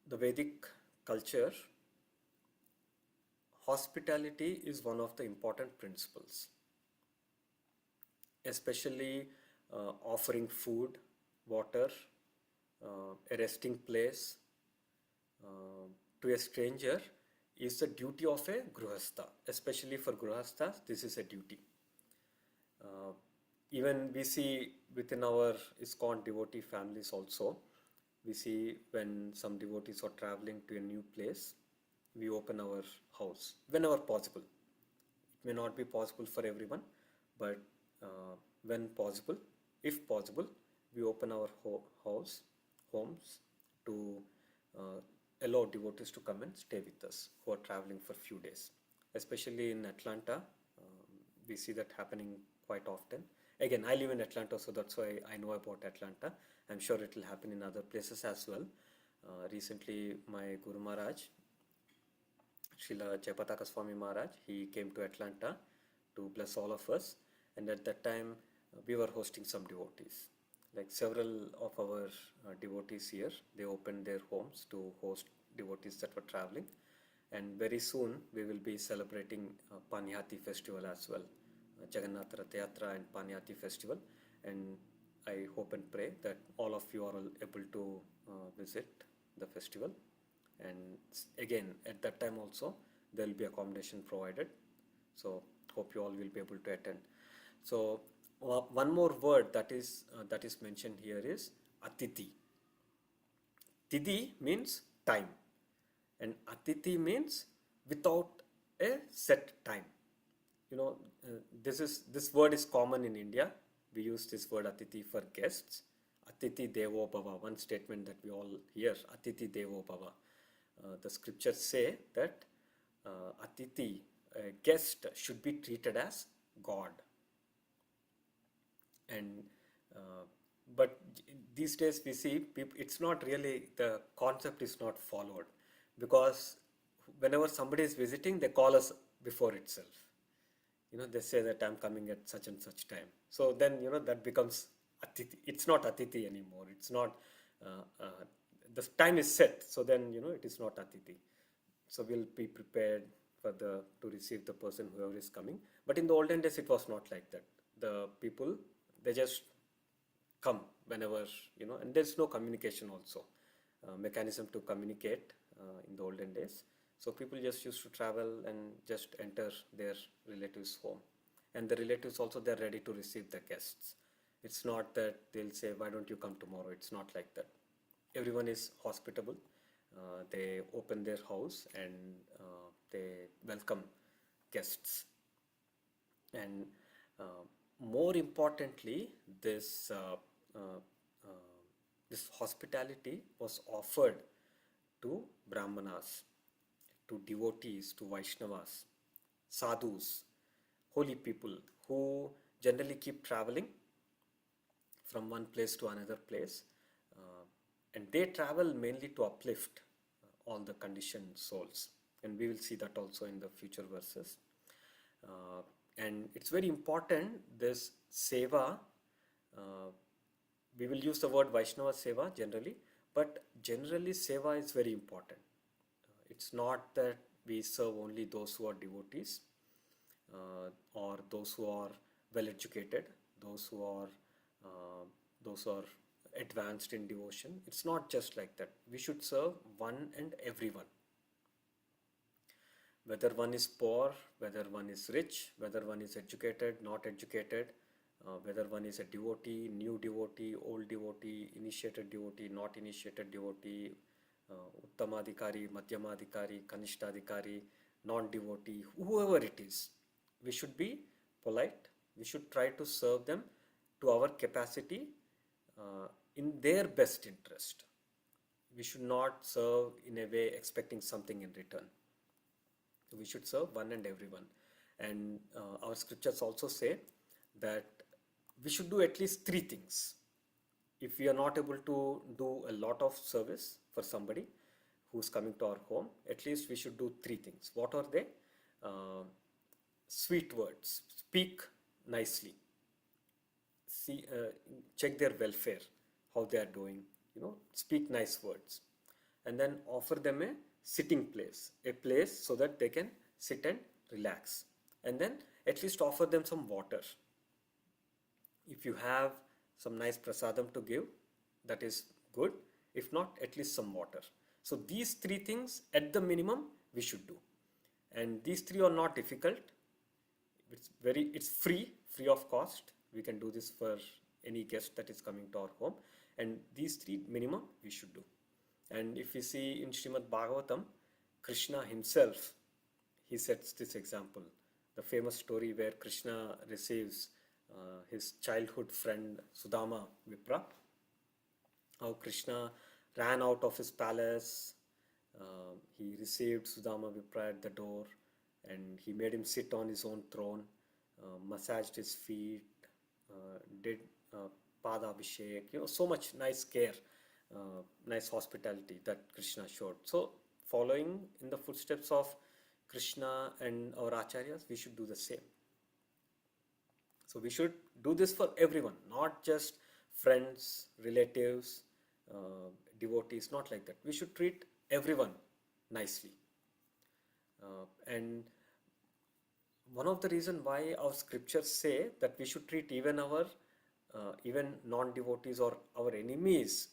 the Vedic culture, hospitality is one of the important principles, especially offering food, water, a resting place to a stranger is the duty of a Gruhastha. Especially for Gruhasthas, this is a duty. Even we see within our ISKCON devotee families also, we see when some devotees are traveling to a new place, we open our house whenever possible. It may not be possible for everyone, but when possible, if possible, we open our homes to allow devotees to come and stay with us who are traveling for few days. Especially in Atlanta, we see that happening quite often. Again, I live in Atlanta, so that's why I know about Atlanta. I'm sure it will happen in other places as well. Recently, my Guru Maharaj, Srila Jayapataka Swami Maharaj, he came to Atlanta to bless all of us. And at that time, we were hosting some devotees. Like several of our devotees here, they opened their homes to host devotees that were traveling. And very soon, we will be celebrating Panyati festival as well. Jagannath Rath Yatra and Panyati festival. And I hope and pray that all of you are able to visit the festival. And again, at that time also, there will be accommodation provided. So hope you all will be able to attend. So one more word that is mentioned here is Atiti. Tidi means time, and Atiti means without a set time. You know, this word is common in India. We use this word Atiti for guests. Atiti Devo Bhava, one statement that we all hear, Atiti Devo Bhava. The scriptures say that Atiti, a guest, should be treated as God. And but these days we see people, it's not really, the concept is not followed, because whenever somebody is visiting, they call us before itself. You know, they say that I'm coming at such and such time. So then, you know, that becomes Atiti. It's not Atiti anymore. It's not, the time is set. So then, you know, it is not Atiti. So we'll be prepared to receive the person, whoever is coming. But in the olden days, it was not like that. The people, they just come whenever, you know, and there's no communication also, mechanism to communicate in the olden days. So people just used to travel and just enter their relatives' home. And the relatives also, they're ready to receive the guests. It's not that they'll say, why don't you come tomorrow? It's not like that. Everyone is hospitable. They open their house and they welcome guests. And more importantly, this hospitality was offered to Brahmanas, to devotees, to Vaishnavas, sadhus, holy people who generally keep traveling from one place to another place, and they travel mainly to uplift all the conditioned souls, and we will see that also in the future verses. And it's very important, this seva, we will use the word Vaishnava seva generally, but generally seva is very important. It's not that we serve only those who are devotees, or those who are well educated, those who are advanced in devotion. It's not just like that. We should serve one and everyone. Whether one is poor, whether one is rich, whether one is educated, not educated, whether one is a devotee, new devotee, old devotee, initiated devotee, not initiated devotee, Uttamadhikari, Madhyamadhikari, Kanishtadhikari, non-devotee, whoever it is, we should be polite. We should try to serve them to our capacity, in their best interest. We should not serve in a way expecting something in return. We should serve one and everyone. And our scriptures also say that we should do at least 3 things. If we are not able to do a lot of service for somebody who's coming to our home, at least we should do 3 things. What are they? Sweet words. Speak nicely. See, check their welfare, how they are doing. You know, speak nice words. And then offer them a sitting place, a place so that they can sit and relax. And then at least offer them some water. If you have some nice prasadam to give, that is good. If not, at least some water. So these 3 things at the minimum we should do. And these 3 are not difficult. It's free of cost. We can do this for any guest that is coming to our home. And these 3 minimum we should do. And if we see in Srimad Bhagavatam, Krishna himself, he sets this example. The famous story where Krishna receives his childhood friend Sudama Vipra. How Krishna ran out of his palace. He received Sudama Vipra at the door, and he made him sit on his own throne, massaged his feet, did Padabhishek, you know, so much nice care, nice hospitality that Krishna showed. So following in the footsteps of Krishna and our acharyas, we should do the same. So we should do this for everyone, not just friends, relatives, devotees, not like that. We should treat everyone nicely. And one of the reasons why our scriptures say that we should treat even our even non-devotees or our enemies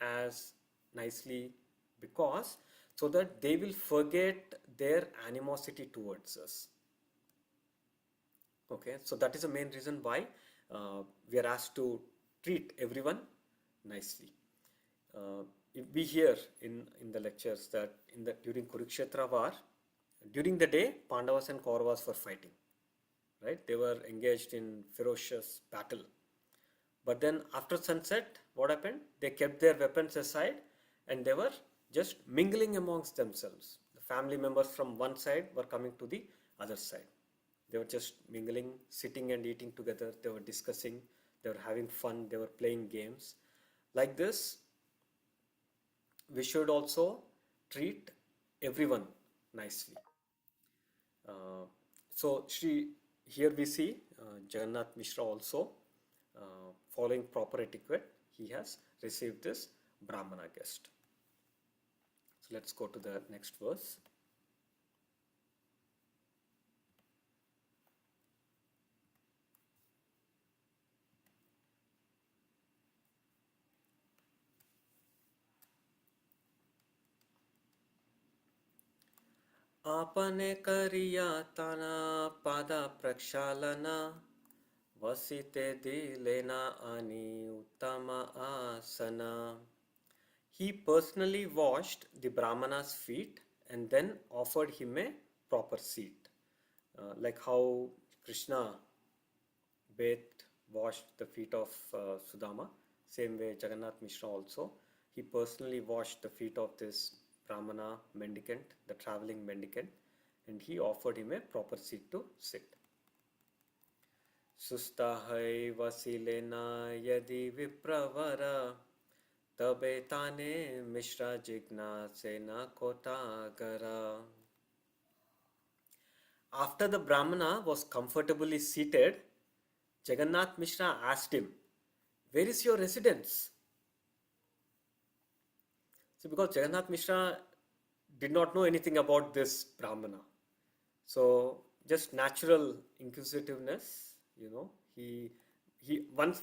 as nicely, because so that they will forget their animosity towards us. Okay, so that is the main reason why we are asked to treat everyone nicely. We hear in the lectures that during Kurukshetra war, during the day, Pandavas and Kauravas were fighting, right? They were engaged in ferocious battle. But then after sunset, what happened? They kept their weapons aside and they were just mingling amongst themselves. The family members from one side were coming to the other side. They were just mingling, sitting and eating together. They were discussing, they were having fun, they were playing games. Like this, we should also treat everyone nicely. So here we see Jagannath Mishra also following proper etiquette. He has received this Brahmana guest. So let's go to the next verse. आपने करिया तना पादा प्रक्षालना वसिते दिलेना ani uttama asana. He personally washed the Brahmana's feet and then offered him a proper seat. Like how Krishna washed the feet of Sudama, same way Jagannath Mishra also. He personally washed the feet of this Brahmana mendicant, the traveling mendicant, and he offered him a proper seat to sit. Sustahai vasilena yadi vipravara tabe tane mishra jigna sena kotagara. After the Brahmana was comfortably seated, Jagannath Mishra asked him, "Where is your residence?" So because Jagannath Mishra did not know anything about this Brahmana, so just natural inquisitiveness,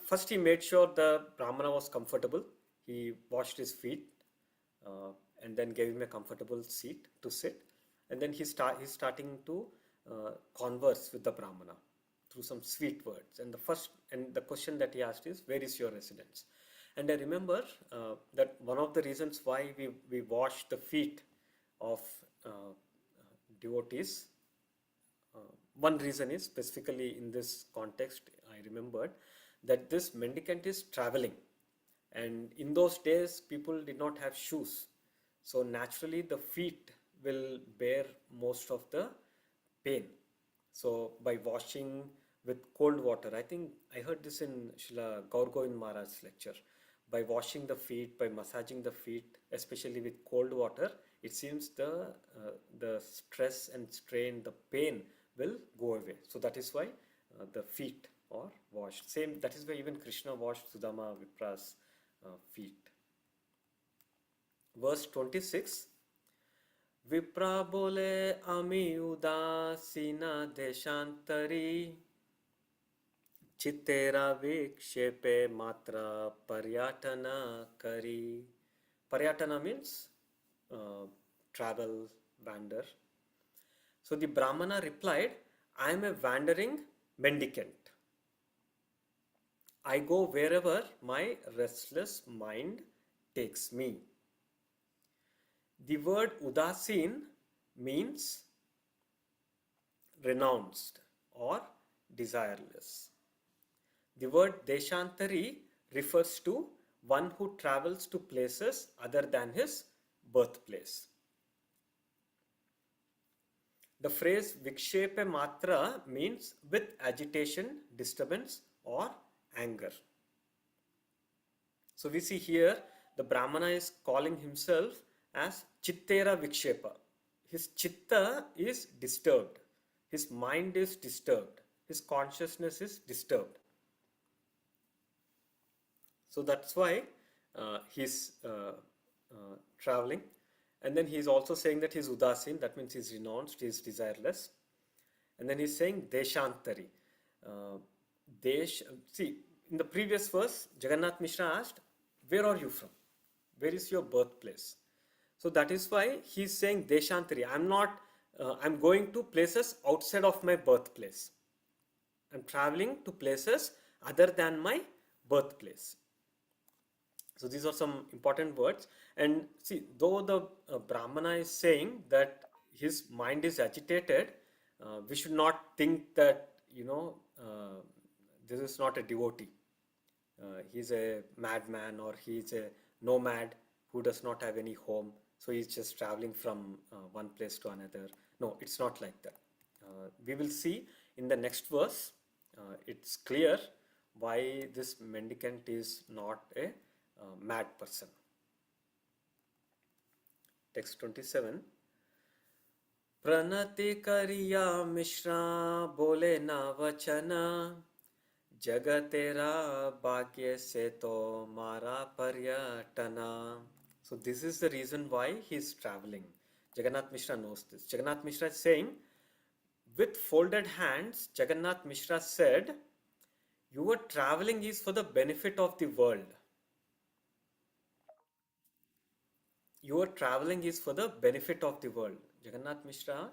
first he made sure the Brahmana was comfortable. He washed his feet and then gave him a comfortable seat to sit, and then he's starting to converse with the Brahmana through some sweet words. And the question that he asked is, "Where is your residence?" And I remember that one of the reasons why we wash the feet of devotees, one reason is specifically in this context, I remembered that this mendicant is traveling, and in those days people did not have shoes, so naturally the feet will bear most of the pain. So by washing with cold water, I think I heard this in Srila Gaur Govind Maharaj's lecture, by washing the feet, by massaging the feet, especially with cold water, it seems the stress and strain, the pain will go away. So that is why the feet are washed. Same, that is why even Krishna washed Sudama Vipra's feet. Verse 26. Vipra bole ami udasina deshantari chittera vikshepe matra paryatana kari. Paryatana means travel, wander. So the Brahmana replied, "I am a wandering mendicant. I go wherever my restless mind takes me." The word udasin means renounced or desireless. The word deshantari refers to one who travels to places other than his birthplace. The phrase vikshepe matra means with agitation, disturbance or anger. So we see here the Brahmana is calling himself as chittera vikshepa. His chitta is disturbed. His mind is disturbed. His consciousness is disturbed. So that's why he's traveling. And then he's also saying that he's udasin, that means he's renounced, he's desireless. And then he's saying deshantari. See, in the previous verse, Jagannath Mishra asked, "Where are you from? Where is your birthplace?" So that is why he's saying deshantari. I'm not I'm going to places outside of my birthplace. I'm traveling to places other than my birthplace. So these are some important words. And see, though the Brahmana is saying that his mind is agitated, we should not think that, this is not a devotee. He's a madman, or he's a nomad who does not have any home. So he's just traveling from one place to another. No, it's not like that. We will see in the next verse, it's clear why this mendicant is not a mad person. Text 27. Pranati करिया मिश्रा बोले ना वचना जग तेरा भाग्य से तो मारा पर्यटना. So this is the reason why he is traveling. Jagannath Mishra knows this. Jagannath Mishra is saying, with folded hands, Jagannath Mishra said, your traveling is for the benefit of the world. Your traveling is for the benefit of the world. Jagannath Mishra,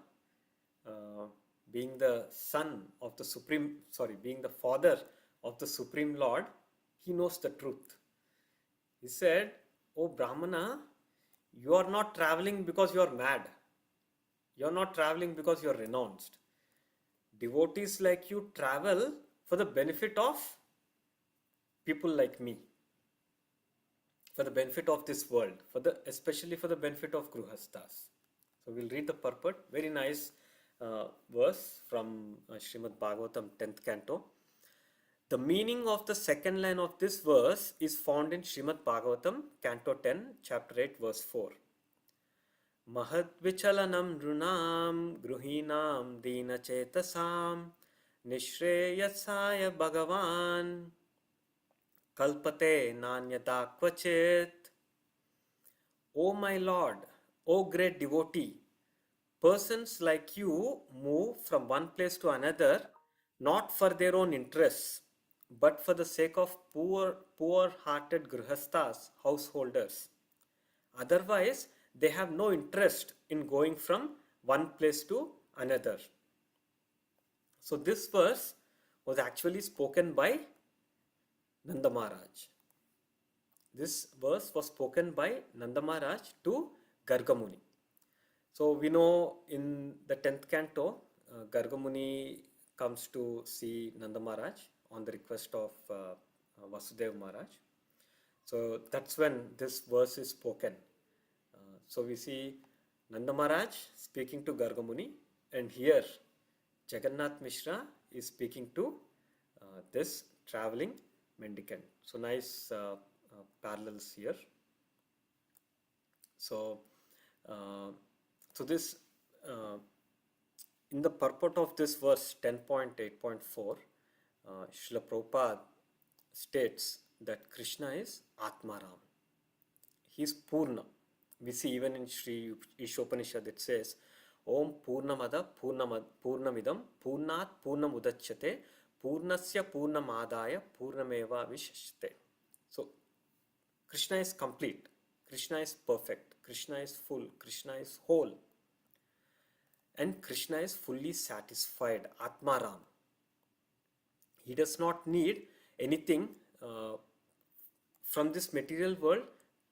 being the son of the being the father of the Supreme Lord, he knows the truth. He said, "O Brahmana, you are not traveling because you are mad. You are not traveling because you are renounced. Devotees like you travel for the benefit of people like me, for the benefit of this world, especially for the benefit of Gruhastas." So we'll read the purport. Very nice verse from Srimad Bhagavatam 10th canto. The meaning of the second line of this verse is found in Srimad Bhagavatam canto 10 chapter 8 verse 4. Mahadvichalanam runam gruhinam dinachetasam nishreyasaya bhagavan kalpate nanyata kvachit. O my Lord, O great devotee, persons like you move from one place to another not for their own interests, but for the sake of poor-hearted grihastas, householders. Otherwise, they have no interest in going from one place to another. So this verse was actually spoken by Nanda Maharaj. This verse was spoken by Nanda Maharaj to Gargamuni. So we know in the 10th canto, Gargamuni comes to see Nanda Maharaj on the request of Vasudev Maharaj. So that's when this verse is spoken. So we see Nanda Maharaj speaking to Gargamuni, and here Jagannath Mishra is speaking to this traveling mendicant. So nice parallels here. So this in the purport of this verse 10.8.4, Srila Prabhupada states that Krishna is Atmaram. He is Purna. We see even in Sri Ishopanishad it says, Om Purnamada Purnamidam Purnat Purnamudachyate Purnasya Purnamadaya Purnameva Vishashte. So Krishna is complete. Krishna is perfect. Krishna is full. Krishna is whole. And Krishna is fully satisfied. Atmaram. He does not need anything from this material world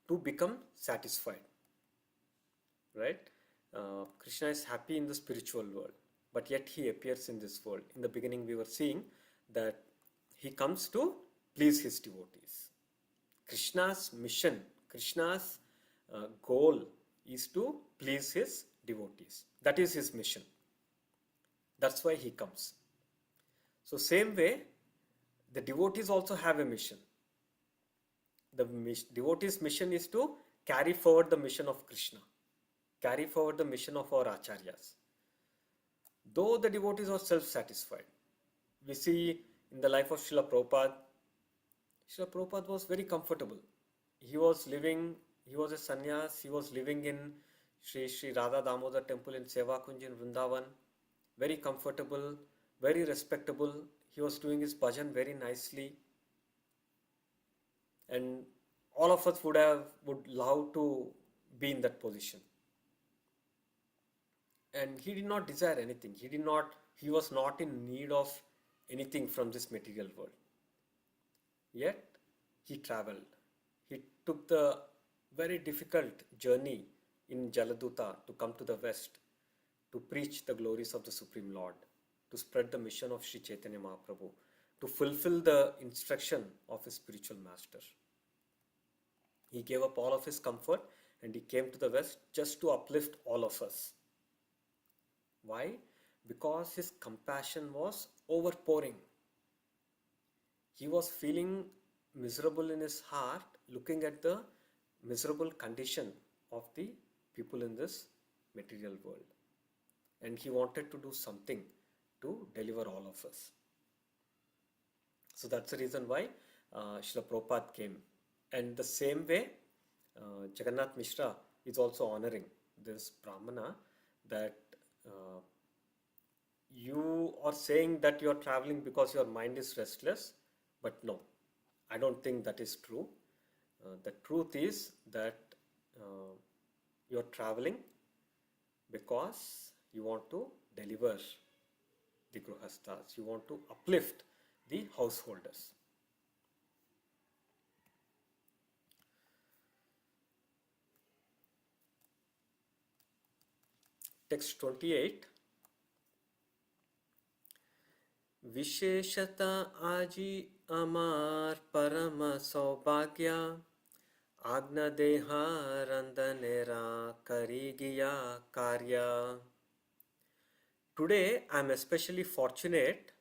to become satisfied. Right? Krishna is happy in the spiritual world, but yet he appears in this world. In the beginning we were seeing that he comes to please his devotees. Krishna's mission, Krishna's goal is to please his devotees. That is his mission. That's why he comes. So same way, the devotees also have a mission. The devotees' mission is to carry forward the mission of Krishna, carry forward the mission of our acharyas. Though the devotees are self-satisfied, we see in the life of Srila Prabhupada, Srila Prabhupada was very comfortable. He was a sannyas, he was living in Sri Radha Damodar temple in Sevakunj in Vrindavan, very comfortable, very respectable. He was doing his bhajan very nicely. And all of us would love to be in that position. and he did not desire anything. He was not in need of anything from this material world. Yet he traveled. He took the very difficult journey in Jaladuta to come to the West to preach the glories of the Supreme Lord, to spread the mission of Sri Chaitanya Mahaprabhu, to fulfill the instruction of his spiritual master. He gave up all of his comfort and he came to the West just to uplift all of us. Why? Because his compassion was overpouring. He was feeling miserable in his heart, looking at the miserable condition of the people in this material world. And he wanted to do something to deliver all of us. So that's the reason why Srila Prabhupada came. And the same way, Jagannath Mishra is also honoring this Brahmana, that you are saying that you are traveling because your mind is restless, but no, I don't think that is true. The truth is that you are traveling because you want to deliver the Grihasthas, you want to uplift the householders. Text 28. विशेषता आजी अमार परम सौभाग्य आज्ञा देहा रंदनेरा करी गया कार्य. Today I am especially fortunate.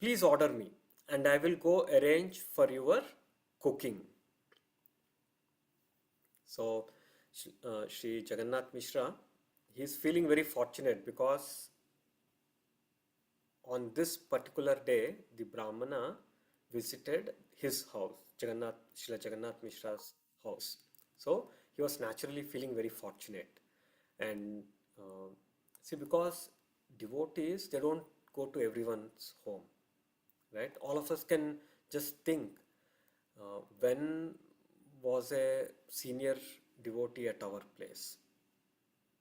Please order me and I will go arrange for your cooking. So Sri Jagannath Mishra, he is feeling very fortunate because on this particular day, the Brahmana visited his house, Srila Jagannath Mishra's house. So he was naturally feeling very fortunate. And see, because devotees, they don't go to everyone's home, right? All of us can just think, when was a senior devotee at our place?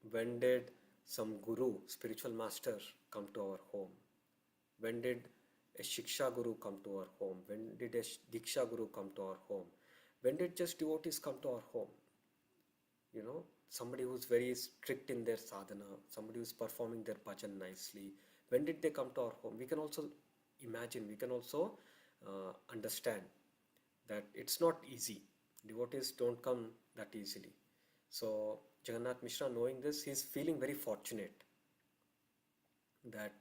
When did some guru, spiritual master, come to our home? When did a Shiksha Guru come to our home? When did a Diksha Guru come to our home? When did just devotees come to our home? You know, somebody who's very strict in their sadhana, somebody who's performing their bhajan nicely. When did they come to our home? We can also imagine, we can also understand that it's not easy. Devotees don't come that easily. So Jagannath Mishra, knowing this, he's feeling very fortunate that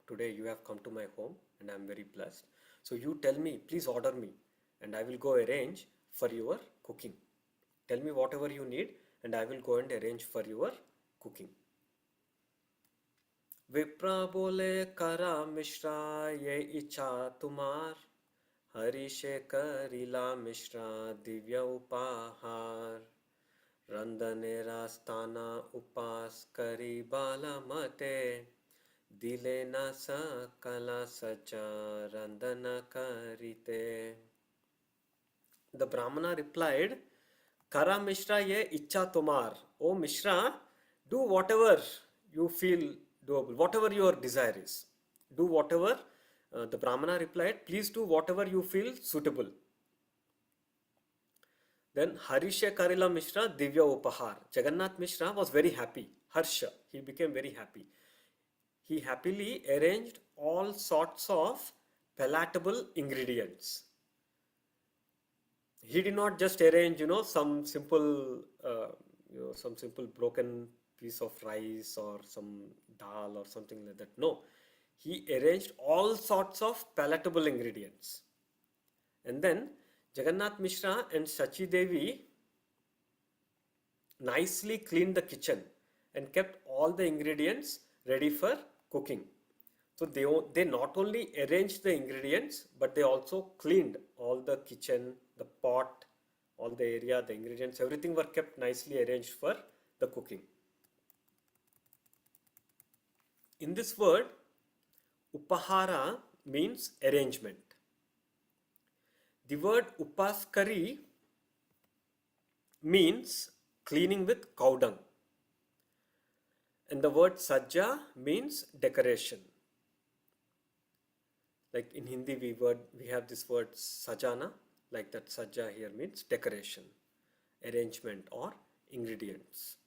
today you have come to my home and I am very blessed. So you tell me, please order me and I will go arrange for your cooking. Tell me whatever you need and I will go and arrange for your cooking. Vipra bole kara Mishra ye icha tumar Hari Shekarila Mishra divya upahar Randanera sthana upas kari bala mate Dilena sakala sacha randana karite. The Brahmana replied, Kara Mishra ye icha tomar. O Mishra, do whatever you feel doable, whatever your desire is. Do whatever. The Brahmana replied, please do whatever you feel suitable. Then Harisha Karila Mishra Divya Upahar. Jagannath Mishra was very happy. Harsha. He became very happy. He happily arranged all sorts of palatable ingredients. He did not just arrange, some simple broken piece of rice or some dal or something like that. No, he arranged all sorts of palatable ingredients. And then Jagannath Mishra and Sachi Devi nicely cleaned the kitchen and kept all the ingredients ready for cooking. So they not only arranged the ingredients, but they also cleaned all the kitchen, the pot, all the area, the ingredients, everything were kept nicely arranged for the cooking. In this word, upahara means arrangement. The word upaskari means cleaning with cow dung. And the word sajja means decoration. Like in Hindi, we have this word sajana, like that sajja here means decoration, arrangement or ingredients.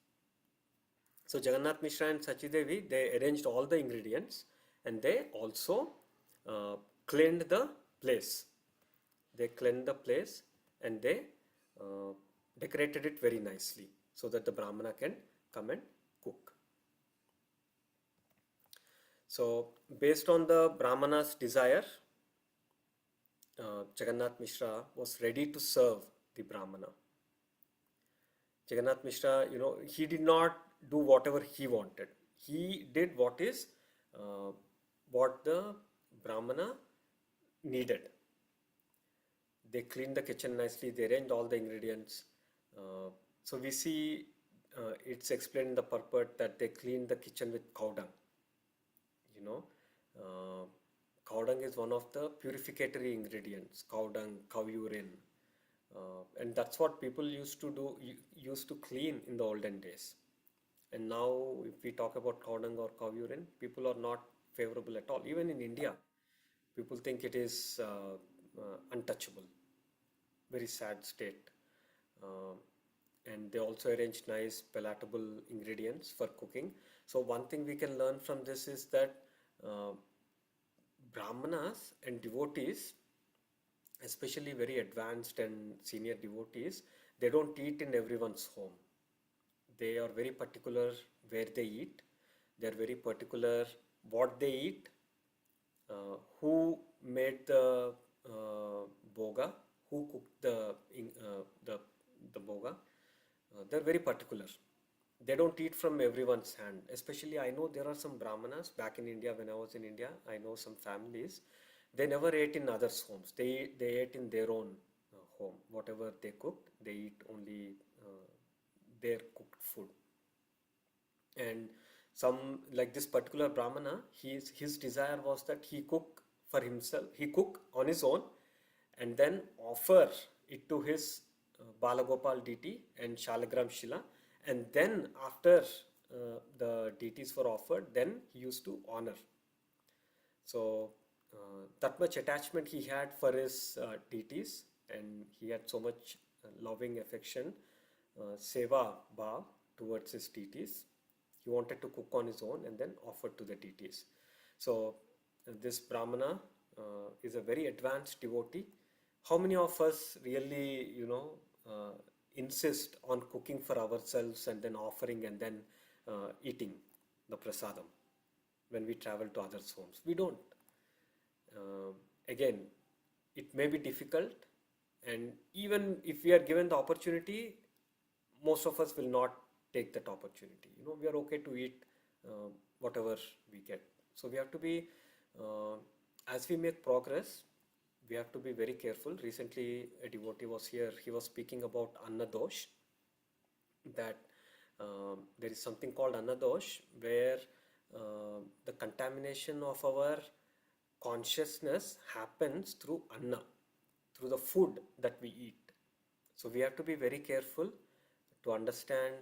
So Jagannath Mishra and Sachidevi, they arranged all the ingredients and they also cleaned the place. They cleaned the place and they decorated it very nicely so that the Brahmana can come and cook. So based on the Brahmana's desire, Jagannath Mishra was ready to serve the Brahmana. Jagannath Mishra, he did not do whatever he wanted. He did what the Brahmana needed. They cleaned the kitchen nicely, they arranged all the ingredients. So we see it's explained in the purport that they cleaned the kitchen with cow dung. Cow dung is one of the purificatory ingredients, cow dung, cow urine. And that's what people used to clean in the olden days. And now if we talk about cow dung or cow urine, people are not favorable at all. Even in India, people think it is untouchable. Very sad state. And they also arranged nice palatable ingredients for cooking. So one thing we can learn from this is that Brahmanas and devotees, especially very advanced and senior devotees, they don't eat in everyone's home. They are very particular where they eat. They are very particular what they eat, who made the boga, who cooked the boga. They're very particular. They don't eat from everyone's hand. Especially, I know there are some Brahmanas back in India. When I was in India, I know some families. They never ate in others' homes. They ate in their own home. Whatever they cooked, they eat only their cooked food. And some, like this particular Brahmana, his desire was that he cook for himself. He cook on his own, and then offer it to his Balagopal deity and Shalagram Shila. And then after the deities were offered, then he used to honor. So that much attachment he had for his deities, and he had so much loving affection, seva bhav towards his deities. He wanted to cook on his own and then offer to the deities. So this Brahmana is a very advanced devotee. How many of us really, insist on cooking for ourselves and then offering and then eating the prasadam when we travel to others' homes? We don't. Again, it may be difficult, and even if we are given the opportunity, most of us will not take that opportunity. We are okay to eat whatever we get. So we have to be, as we make progress, we have to be very careful. Recently, a devotee was here. He was speaking about annadosh, that there is something called annadosh, where the contamination of our consciousness happens through anna, through the food that we eat. So we have to be very careful to understand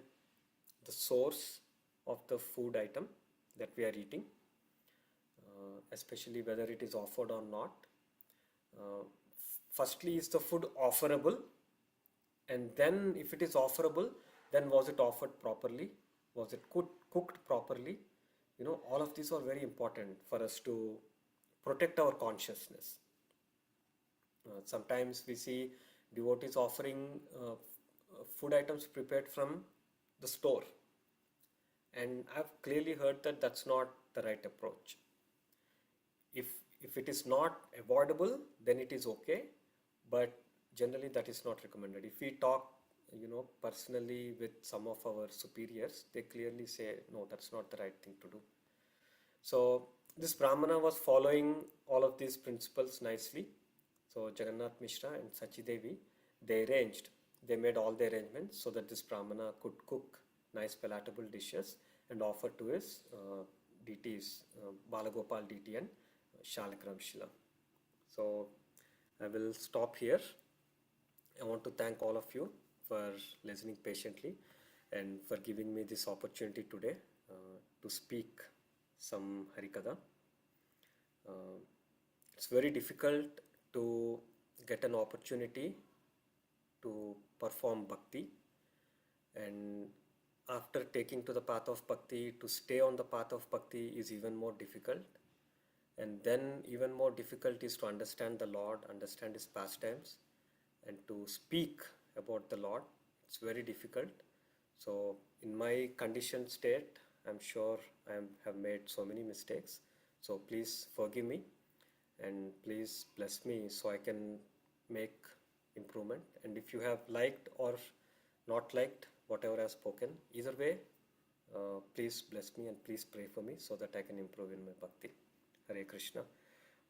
the source of the food item that we are eating, especially whether it is offered or not. Firstly, is the food offerable? And then if it is offerable, then was it offered properly? Was it cooked properly? All of these are very important for us to protect our consciousness. Sometimes we see devotees offering food items prepared from the store. And I've clearly heard that that's not the right approach. If it is not avoidable, then it is okay, but generally that is not recommended. If we talk, personally with some of our superiors, they clearly say, no, that's not the right thing to do. So this Brahmana was following all of these principles nicely. So Jagannath Mishra and Sachidevi, they made all the arrangements so that this Brahmana could cook nice palatable dishes and offer to his deities, Balagopal deity and Shalakram Shila. So I will stop here. I want to thank all of you for listening patiently and for giving me this opportunity today to speak some Harikatha. It's very difficult to get an opportunity to perform bhakti, and after taking to the path of bhakti, to stay on the path of bhakti is even more difficult. And then even more difficult is to understand the Lord, understand his pastimes, and to speak about the Lord. It's very difficult. So in my conditioned state, I'm sure I have made so many mistakes. So please forgive me and please bless me so I can make improvement. And if you have liked or not liked whatever I've spoken, either way, please bless me and please pray for me so that I can improve in my bhakti. Hare Krishna.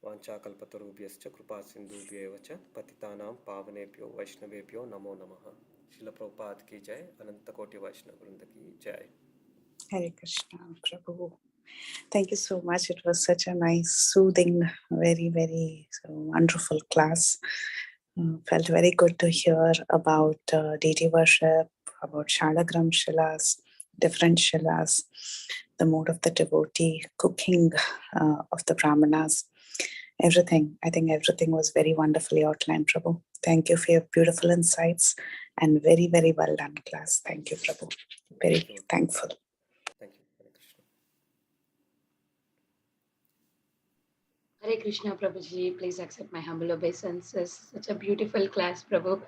Vancha kalpatarubhyascha kripa sindhubhyev cha patitanam pavanebhyo vaishnavebhyo namo namaha. Srila Prabhupada ki jai, Ananta Koti Vaishnava Vrinda ki jai. Hare Krishna, Prabhu. Thank you so much. It was such a nice, soothing, very, very wonderful class. Felt very good to hear about deity worship, about Shalagram Shilas, different Shilas, the mood of the devotee, cooking of the Brahmanas, everything. I think everything was very wonderfully outlined, Prabhu. Thank you for your beautiful insights and very, very well done class. Thank you, Prabhu. Very thankful. Thank you. Hare Krishna. Hare Krishna, Prabhuji. Please accept my humble obeisances. Such a beautiful class, Prabhu.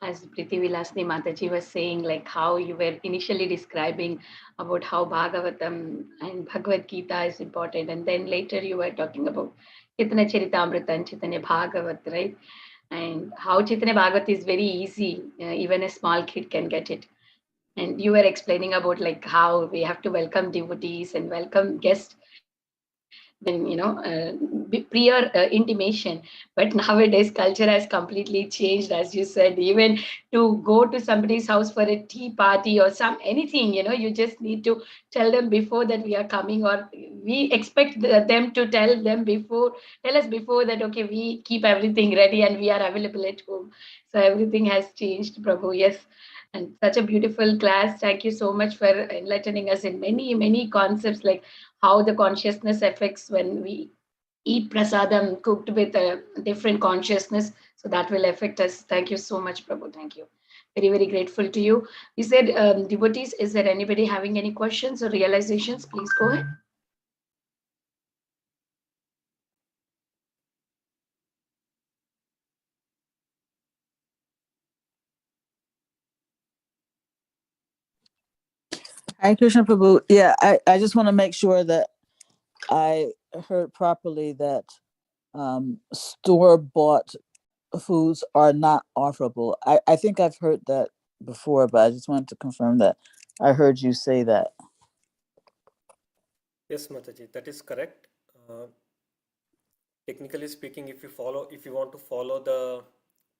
As Priti Vilasni Mataji was saying, like how you were initially describing about how Bhagavatam and Bhagavad Gita is important. And then later you were talking about Chaitanya Charitamrita and Chaitanya Bhagavat, right? And how Chaitanya Bhagavat is very easy. Even a small kid can get it. And you were explaining about like how we have to welcome devotees and welcome guests when prior intimation. But nowadays culture has completely changed, as you said. Even to go to somebody's house for a tea party or anything, you just need to tell them before that we are coming, or we expect them to tell us before that, okay, we keep everything ready and we are available at home. So everything has changed, Prabhu. Yes. And such a beautiful class. Thank you so much for enlightening us in many, many concepts, like how the consciousness affects when we eat prasadam cooked with a different consciousness. So that will affect us. Thank you so much, Prabhu. Thank you. Very, very grateful to you. You said, devotees, is there anybody having any questions or realizations? Please go ahead. Hare Krishna Prabhu. Yeah, I just want to make sure that I heard properly that store-bought foods are not offerable. I think I've heard that before, but I just wanted to confirm that I heard you say that. Yes, Mataji, that is correct. Technically speaking, if you want to follow the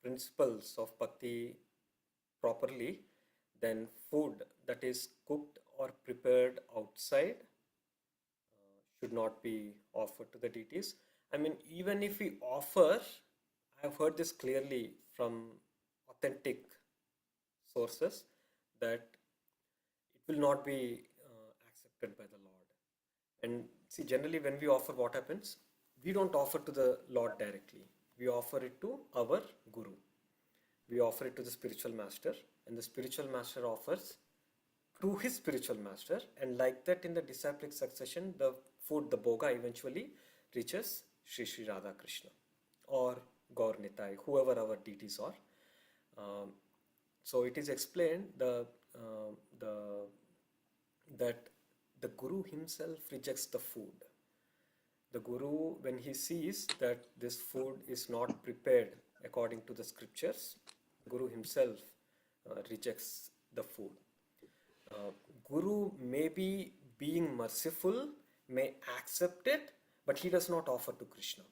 principles of bhakti properly, then food that is cooked or prepared outside should not be offered to the deities. I mean, even if we offer, I've heard this clearly from authentic sources, that it will not be accepted by the Lord. And see, generally when we offer, what happens? We don't offer to the Lord directly. We offer it to our Guru. We offer it to the spiritual master, and the spiritual master offers to his spiritual master. And like that, in the disciplic succession, the food, the bhoga, eventually reaches Sri Sri Radha Krishna or Gaur Nitai, whoever our deities are. So it is explained that the Guru himself rejects the food. The Guru, when he sees that this food is not prepared according to the scriptures, Guru himself rejects the food. Guru may be being merciful, may accept it, but he does not offer to Krishna.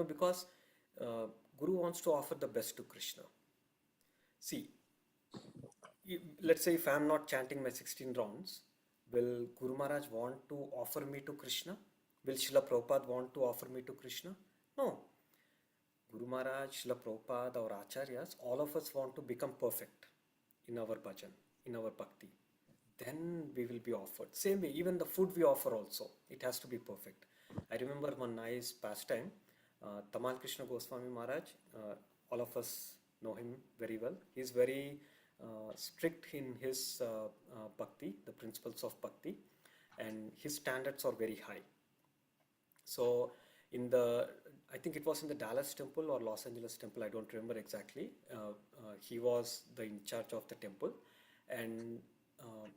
Because Guru wants to offer the best to Krishna. See, let's say if I am not chanting my 16 rounds, will Guru Maharaj want to offer me to Krishna? Will Srila Prabhupada want to offer me to Krishna? No. Guru Maharaj, Srila Prabhupada, or Acharyas, all of us want to become perfect in our bhajan, in our bhakti. then we will be offered. Same way, even the food we offer also, it has to be perfect. I remember one nice pastime, Tamal Krishna Goswami Maharaj, all of us know him very well. He's very strict in his bhakti, the principles of bhakti, and his standards are very high. So in the, I think it was in the Dallas temple or Los Angeles temple, I don't remember exactly. He was the in charge of the temple, and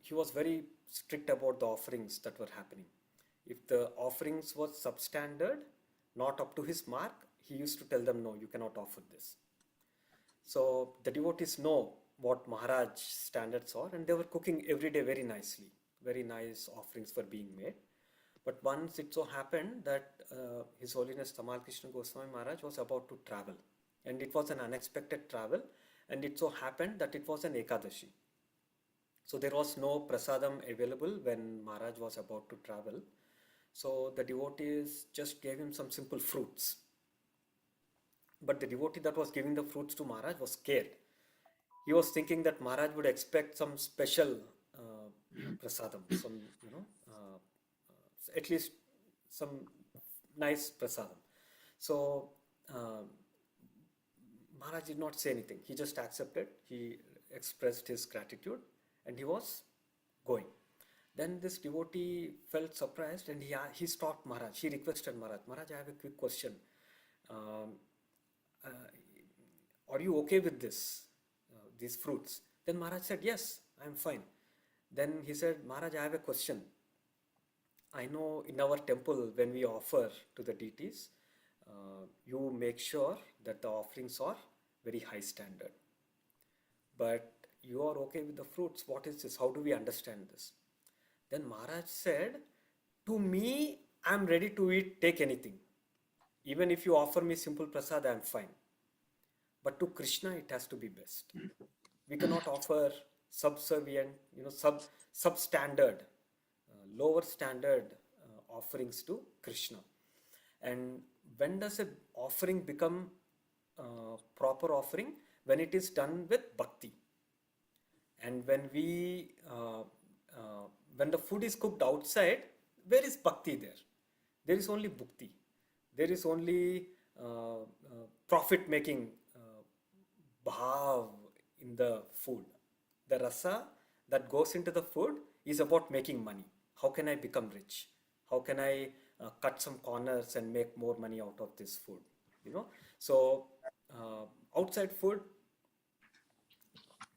he was very strict about the offerings that were happening. If the offerings was substandard, not up to his mark, he used to tell them, no, you cannot offer this. So the devotees know what Maharaj standards are, and they were cooking every day very nicely. Very nice offerings were being made. But once it so happened that His Holiness Tamal Krishna Goswami Maharaj was about to travel, and it was an unexpected travel, and it so happened that it was an Ekadashi. So there was no prasadam available when Maharaj was about to travel. So the devotees just gave him some simple fruits. But the devotee that was giving the fruits to Maharaj was scared. He was thinking that Maharaj would expect some special prasadam, some, at least some nice prasadam. So Maharaj did not say anything. He just accepted. He expressed his gratitude, and he was going. Then this devotee felt surprised, and he stopped Maharaj. He requested Maharaj, Maharaj, I have a quick question. Are you okay with this, these fruits? Then Maharaj said, yes, I'm fine. Then he said, Maharaj, I have a question. I know in our temple, when we offer to the deities, you make sure that the offerings are very high standard. But you are okay with the fruits. What is this? How do we understand this? Then Maharaj said, to me, I'm ready to eat, take anything. Even if you offer me simple prasad, I'm fine. But to Krishna, it has to be best. We cannot offer subservient, substandard, lower standard offerings to Krishna. And when does an offering become proper offering? When it is done with bhakti. And when when the food is cooked outside, where is bhakti there? There is only bhukti. There is only profit-making bhav in the food. The rasa that goes into the food is about making money. How can I become rich? How can I cut some corners and make more money out of this food? So outside food,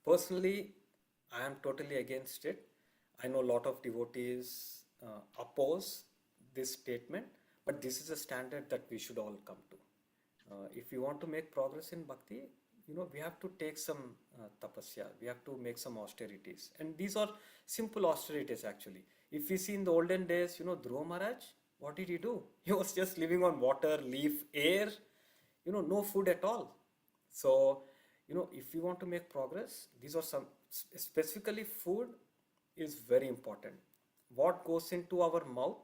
personally, I am totally against it. I know a lot of devotees oppose this statement, but this is a standard that we should all come to. If we want to make progress in bhakti, we have to take some tapasya. We have to make some austerities. And these are simple austerities actually. If we see in the olden days, Dhruva Maharaj, what did he do? He was just living on water, leaf, air, no food at all. So, if we want to make progress, these are some, specifically food is very important. What goes into our mouth,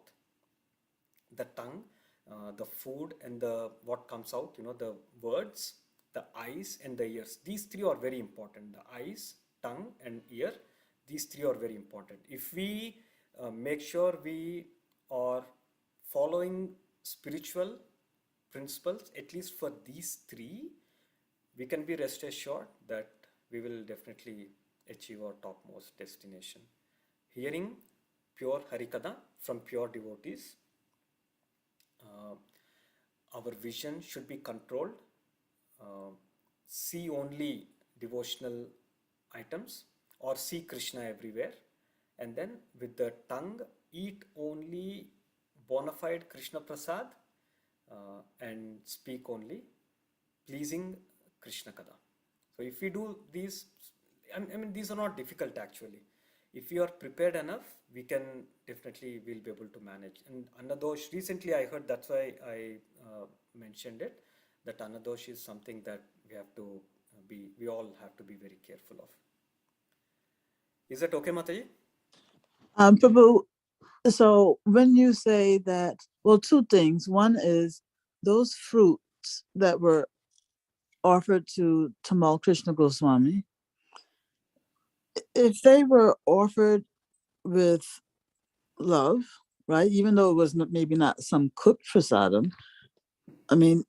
the tongue, the food, and what comes out, the words, the eyes and the ears. These three are very important. The eyes, tongue and ear, these three are very important. If we make sure we are following spiritual principles, at least for these three, we can be rest assured that we will definitely achieve our topmost destination. Hearing pure Harikatha from pure devotees, our vision should be controlled. See only devotional items or see Krishna everywhere, and then with the tongue eat only bona fide Krishna Prasad and speak only pleasing Krishna Katha. So if we do these, these are not difficult actually. If we are prepared enough, we can definitely, will be able to manage. And Annadosh, recently I heard, that's why I mentioned it, that Annadosh is something that we all have to be very careful of. Is that okay, Mataji? Prabhu, so when you say that, well, two things. One is those fruits that were offered to Tamal Krishna Goswami, if they were offered with love, right? Even though it was maybe not some cooked prasadam, I mean,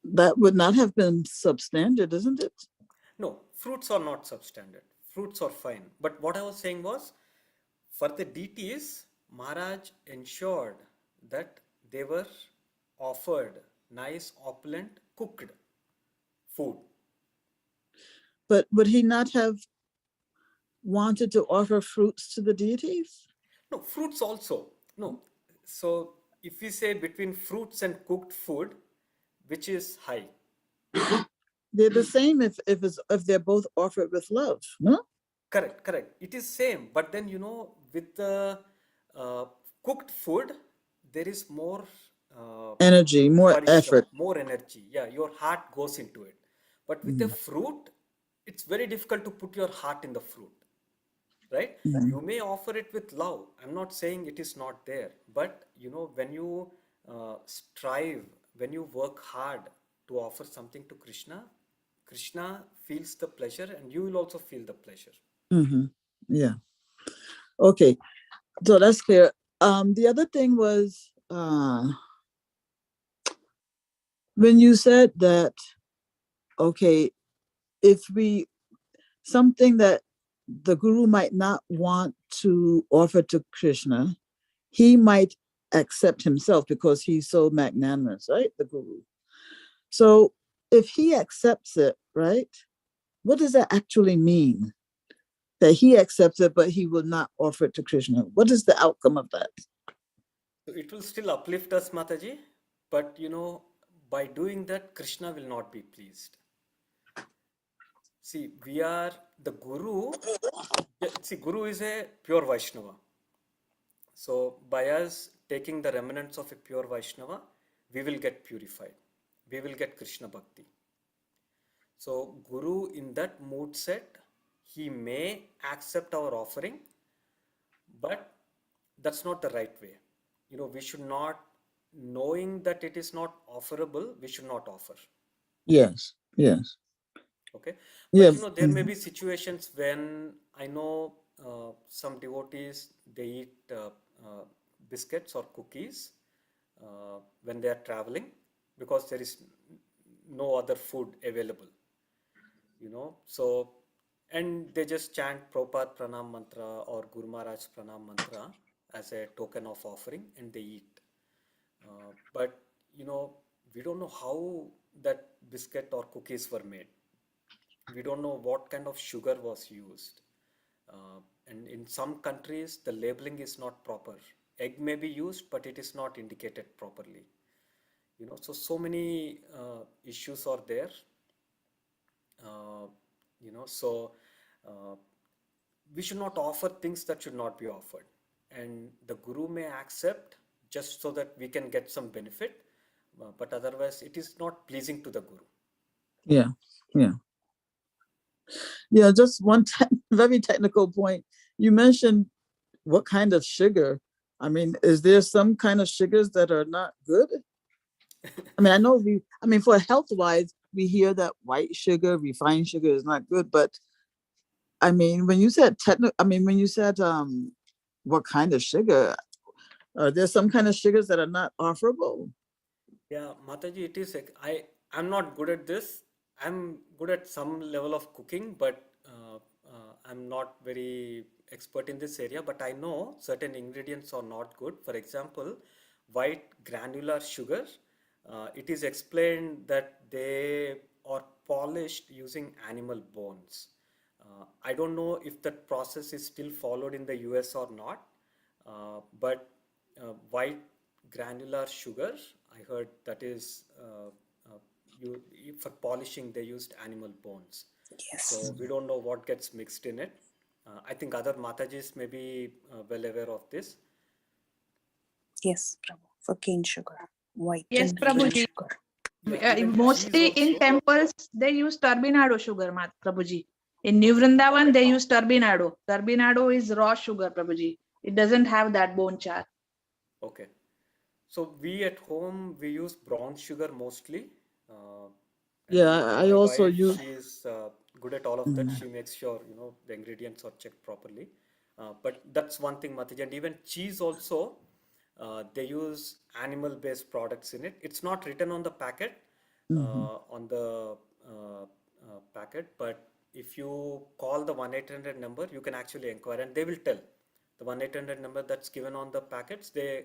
that would not have been substandard, isn't it? No, fruits are not substandard. Fruits are fine. But what I was saying was, for the deities, Maharaj ensured that they were offered nice, opulent, cooked food. But would he not have wanted to offer fruits to the deities? No, fruits also. No. So if we say between fruits and cooked food, which is high? They're the same if they're both offered with love, no? Correct, correct. It is same, but then with the cooked food, there is more Energy, more parishram, effort. more energy. Yeah, your heart goes into it. But with the fruit, it's very difficult to put your heart in the fruit, right? You may offer it with love. I'm not saying it is not there, but when you strive, when you work hard to offer something to Krishna, Krishna feels the pleasure, and you will also feel the pleasure. Yeah. Okay. So that's clear. The other thing was when you said that, okay, if something that the guru might not want to offer to Krishna, he might accept himself because he's so magnanimous, right? The guru. So if he accepts it, right, what does that actually mean? That he accepts it, but he will not offer it to Krishna. What is the outcome of that? So it will still uplift us, Mataji, but by doing that, Krishna will not be pleased. See, we are the Guru. See, Guru is a pure Vaishnava. So by us taking the remnants of a pure Vaishnava, we will get purified. We will get Krishna Bhakti. So Guru in that mood set, he may accept our offering, but that's not the right way. We should not, knowing that it is not offerable, we should not offer. Yes. Okay. Yeah. But there may be situations when I know some devotees, they eat biscuits or cookies when they are traveling because there is no other food available. So, and they just chant Prabhupada Pranam mantra or Guru Maharaj Pranam mantra as a token of offering, and they eat. But we don't know how that biscuit or cookies were made. We don't know what kind of sugar was used. And in some countries, the labeling is not proper. Egg may be used, but it is not indicated properly. So many issues are there. So we should not offer things that should not be offered. And the Guru may accept just so that we can get some benefit, but otherwise it is not pleasing to the Guru. Yeah, just one very technical point. You mentioned what kind of sugar. I mean, is there some kind of sugars that are not good? I mean, I know for health-wise, we hear that white sugar, refined sugar is not good, but I mean, when you said what kind of sugar, are there some kind of sugars that are not offerable? Yeah, Mataji, it is I'm not good at this. I'm good at some level of cooking, but I'm not very expert in this area. But I know certain ingredients are not good. For example, white granular sugar. It is explained that they are polished using animal bones. I don't know if that process is still followed in the US or not, but white granular sugar, I heard that is for polishing they used animal bones. Yes. So we don't know what gets mixed in it. I think other Matajis may be well aware of this. Yes, Prabhu. For cane sugar, white Yes, and green Prabhuji. sugar. Yeah, even Mostly cheese in also. temples, they use turbinado sugar, Prabhuji. In New Vrindavan, they use turbinado. Turbinado is raw sugar, Prabhuji. It doesn't have that bone char. Okay. So we at home, we use brown sugar mostly. Yeah, I my also wife, use. she is good at all of that. She makes sure, the ingredients are checked properly. But that's one thing, Mataji. And even cheese also, they use animal-based products in it. It's not written on the packet, packet, but if you call the 1-800 number, you can actually inquire, and they will tell. The 1-800 number that's given on the packets, they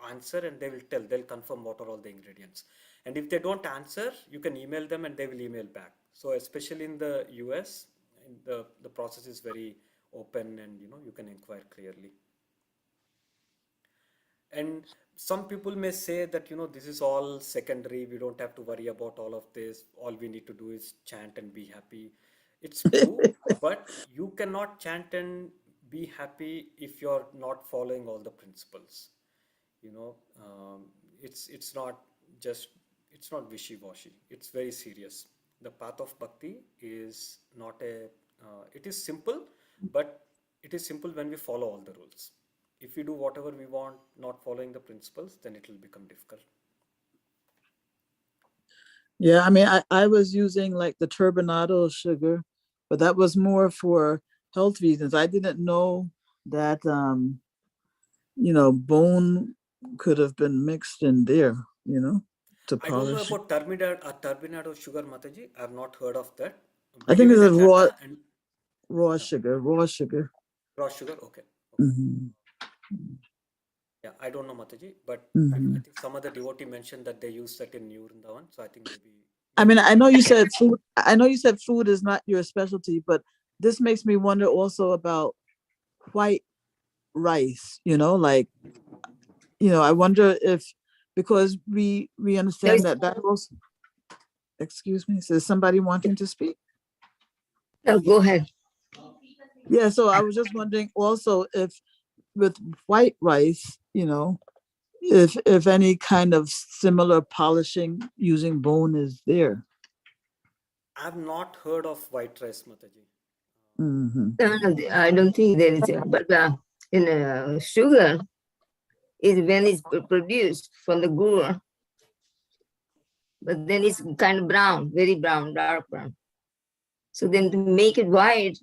answer and they will tell. They'll confirm what are all the ingredients. And if they don't answer, you can email them and they will email back. So especially in the US, the process is very open, and you can inquire clearly. And some people may say that this is all secondary, we don't have to worry about all of this, all we need to do is chant and be happy. It's true, but you cannot chant and be happy if you're not following all the principles. It's not wishy-washy, it's very serious. The path of bhakti is not it is simple, but it is simple when we follow all the rules. If we do whatever we want, not following the principles, then it will become difficult. Yeah, I mean, I was using like the turbinado sugar, but that was more for health reasons. I didn't know that, bone could have been mixed in there, to I don't know polish. about turbinado sugar, Mataji. I have not heard of that. I think it's a raw sugar. Raw sugar, okay. Mhm. Yeah, I don't know, Mataji, but I think some other devotee mentioned that they use that in New Vrindavan, so I think maybe. I mean, I know you said food. I know you said food is not your specialty, but this makes me wonder also about white rice. I wonder if, because we understand that also. Excuse me, is there somebody wanting to speak? No, go ahead. Yeah, so I was just wondering also if with white rice, if any kind of similar polishing using bone is there. I've not heard of white rice, Mataji. I don't think there is, but in sugar is when it's produced from the gur, but then it's kind of brown, very brown, dark brown. So then to make it white,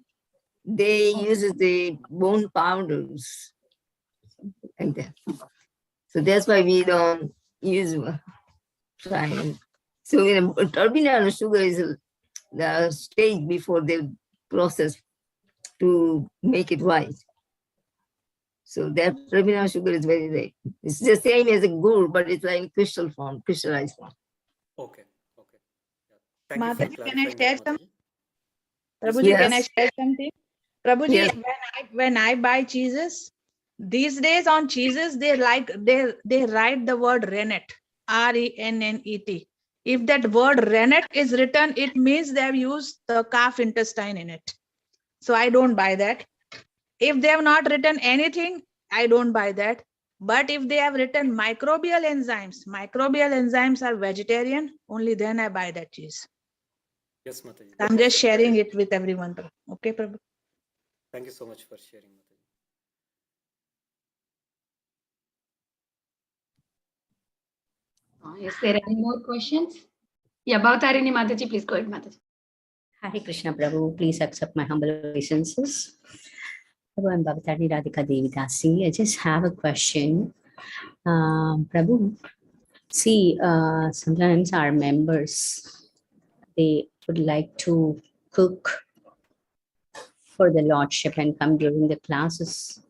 they use the bone powders like that. So that's why we don't use fine. So turbinado sugar is the stage before they process to make it white. So that turbinado sugar is very rare. It's the same as a gur, but it's like in crystal form, crystallized form. Okay. Yeah. Thank you for Mataji, clarifying can I share that, some? Mataji. Prabhuji, Yes. can I share something? Prabhuji, Yes. when I buy cheeses, these days on cheeses, they write the word rennet, rennet. If that word rennet is written, it means they have used the calf intestine in it. So I don't buy that. If they have not written anything, I don't buy that. But if they have written microbial enzymes are vegetarian, only then I buy that cheese. Yes, Mataji. I'm just sharing it with everyone. Okay, Prabhu. Thank you so much for sharing, Mataji. Is there any more questions? Yeah, Bhavatarini Mataji, please go ahead, Mataji. Hare Krishna Prabhu, please accept my humble obeisances. Prabhu, I'm Bhavatarini Radhika Devi Dasi. I just have a question. Prabhu, see, sometimes our members, they would like to cook for the Lordship and come during the classes.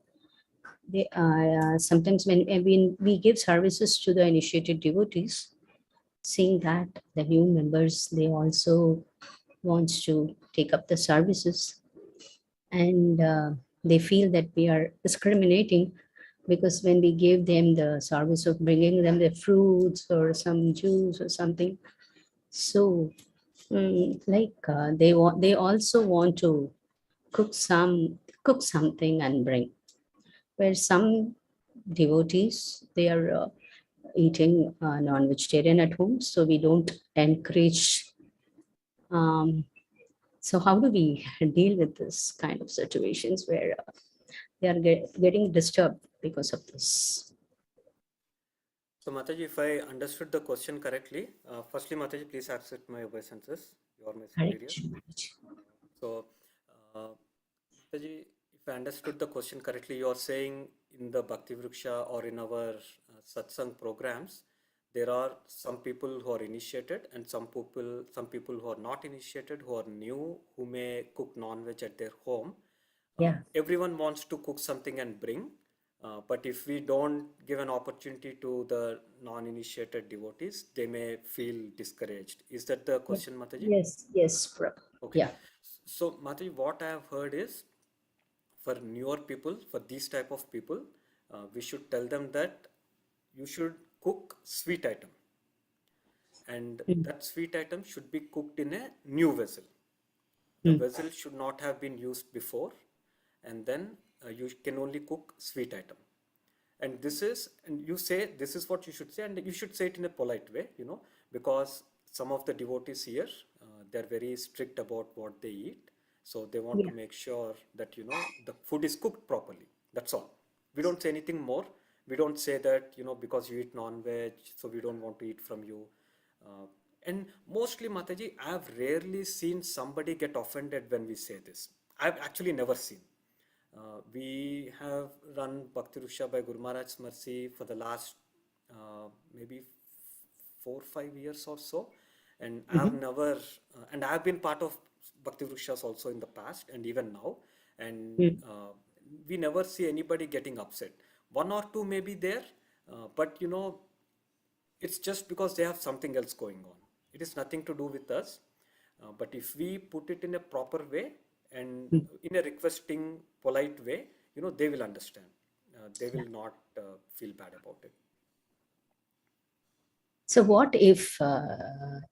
They sometimes when we give services to the initiated devotees, seeing that the new members, they also wants to take up the services, and they feel that we are discriminating because when we give them the service of bringing them the fruits or some juice or something, so they also want to cook something and bring, where some devotees, they are eating non-vegetarian at home, so we don't encourage. So how do we deal with this kind of situations where they are getting disturbed because of this? So Mataji, if I understood the question correctly, firstly, Mataji, please accept my obeisances. You are my superior. So, Mataji, if I understood the question correctly, you're saying in the Bhakti Vriksha or in our satsang programs, there are some people who are initiated and some people who are not initiated, who are new, who may cook non-veg at their home. Yeah. Everyone wants to cook something and bring, but if we don't give an opportunity to the non-initiated devotees, they may feel discouraged. Is that the question, Mataji? Yes, Prabhu. Okay. Yeah. So, Mataji, what I have heard is, for newer people, for these type of people, we should tell them that you should cook sweet item, and that sweet item should be cooked in a new vessel. The vessel should not have been used before, and then you can only cook sweet item. And you say this is what you should say, and you should say it in a polite way, because some of the devotees here, they're very strict about what they eat. So they want to make sure that, the food is cooked properly. That's all. We don't say anything more. We don't say that, because you eat non-veg, so we don't want to eat from you. And mostly, Mataji, I've rarely seen somebody get offended when we say this. I've actually never seen. We have run Bhakti Vriksha by Guru Maharaj's mercy for the last maybe 4 or 5 years or so, and I've never, and I've been part of Bhakti Vrikshas also in the past and even now, and we never see anybody getting upset. 1 or 2 may be there, but it's just because they have something else going on. It is nothing to do with us. But if we put it in a proper way and in a requesting, polite way, they will understand. They will not feel bad about it. So what if,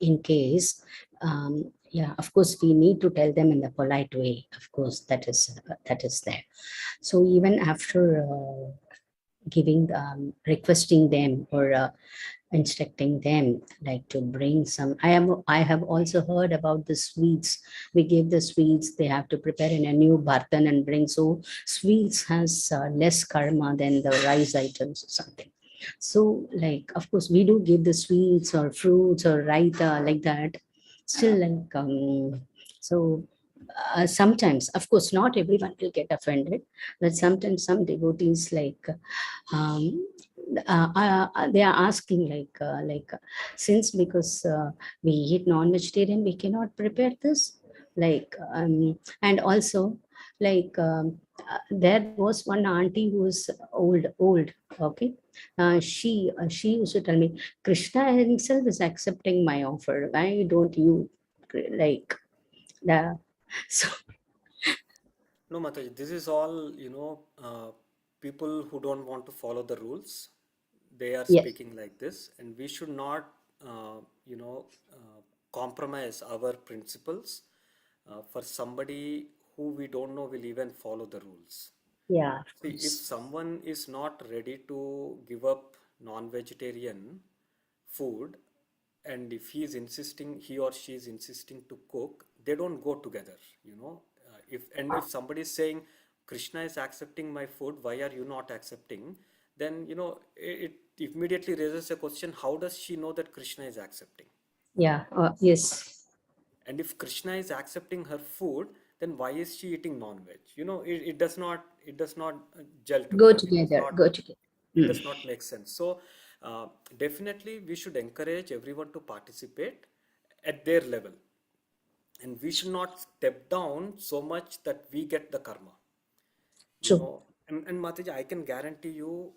in case, of course, we need to tell them in the polite way. Of course, that is there. So even after giving, requesting them or instructing them, like to bring some. I have also heard about the sweets. We give the sweets. They have to prepare in a new bartan and bring. So sweets has less karma than the rice items or something. So, like, of course, we do give the sweets or fruits or raita like that. Still, like, sometimes, of course, not everyone will get offended, but sometimes some devotees like they are asking like since because we eat non-vegetarian, we cannot prepare this, and also like there was one auntie who was old, okay. She used to tell me, Krishna himself is accepting my offer. Why don't you like the so No, Mataji, this is all, people who don't want to follow the rules. They are yes, speaking like this, and we should not, compromise our principles for somebody who we don't know will even follow the rules. yeah, of See, if course. someone is not ready to give up non-vegetarian food, and if he or she is insisting to cook, they don't go together, if somebody is saying, Krishna is accepting my food, why are you not accepting? Then, it immediately raises a question, how does she know that Krishna is accepting? Yeah, yes, And if Krishna is accepting her food, then why is she eating non-veg? It does not gel go together. together, It does not make sense. So definitely we should encourage everyone to participate at their level, and we should not step down so much that we get the karma. True. And Mataji, I can guarantee you,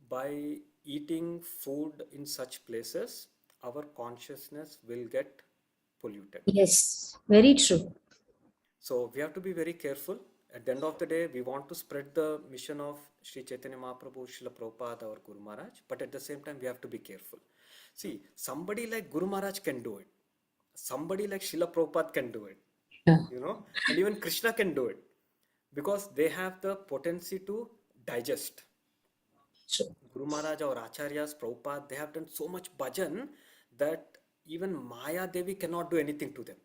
by eating food in such places, our consciousness will get polluted. Yes, very true. So we have to be very careful. At the end of the day, we want to spread the mission of Sri Chaitanya Mahaprabhu, Srila Prabhupada, or Guru Maharaj, but at the same time, we have to be careful. See, somebody like Guru Maharaj can do it. Somebody like Srila Prabhupada can do it. Yeah. And even Krishna can do it, because they have the potency to digest. True. Guru Maharaj or Acharyas, Prabhupada, they have done so much bhajan that even Maya Devi cannot do anything to them.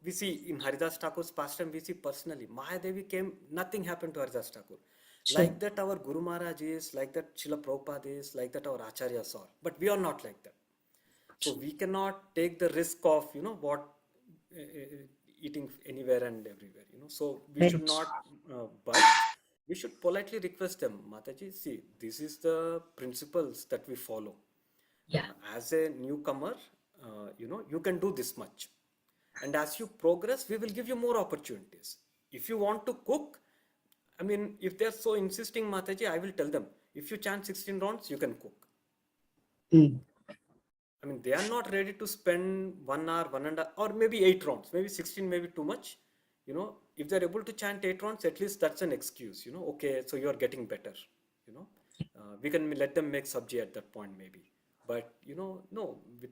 We see in Haridas Thakur's pastime, we see personally, Maya Devi came, nothing happened to Haridas Thakur. True. Like that our Guru Maharaj is, like that Srila Prabhupada is, like that our Acharyas are. But we are not like that. So we cannot take the risk of, eating anywhere and everywhere, So we Very should true. not budge. we should politely request them, Mataji, see, this is the principles that we follow. Yeah. As a newcomer, you can do this much. And as you progress, we will give you more opportunities. If you want to cook, I mean, if they're so insisting, Mataji, I will tell them, if you chant 16 rounds, you can cook. Mm. I mean, they are not ready to spend 1 hour, 1.5, or maybe 8 rounds, maybe 16, maybe too much. If they're able to chant 8 rounds, at least that's an excuse, okay, so you're getting better, we can let them make sabji at that point maybe. But, no, if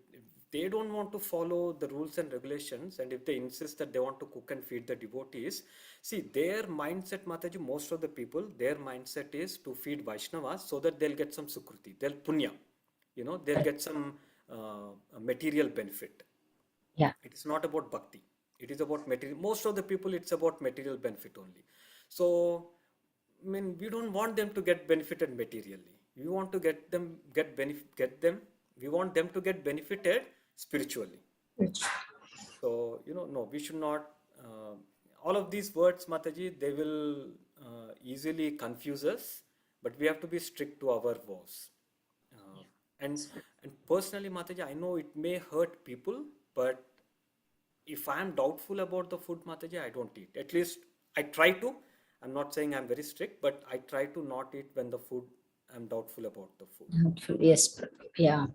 they don't want to follow the rules and regulations, and if they insist that they want to cook and feed the devotees, see, their mindset, Mataji, most of the people, their mindset is to feed Vaishnavas so that they'll get some sukruti, they'll punya, they'll get some material benefit. Yeah. It is not about bhakti. It is about material. Most of the people, it's about material benefit only. So, I mean, we don't want them to get benefited materially. We want to we want them to get benefited spiritually. So, no, we should not, all of these words, Mataji, they will easily confuse us, but we have to be strict to our vows. And personally, Mataji, I know it may hurt people, but if I am doubtful about the food, Mataji, I don't eat. At least I try to. I'm not saying I'm very strict, but I try to not eat when I'm doubtful about the food. Yes, yeah.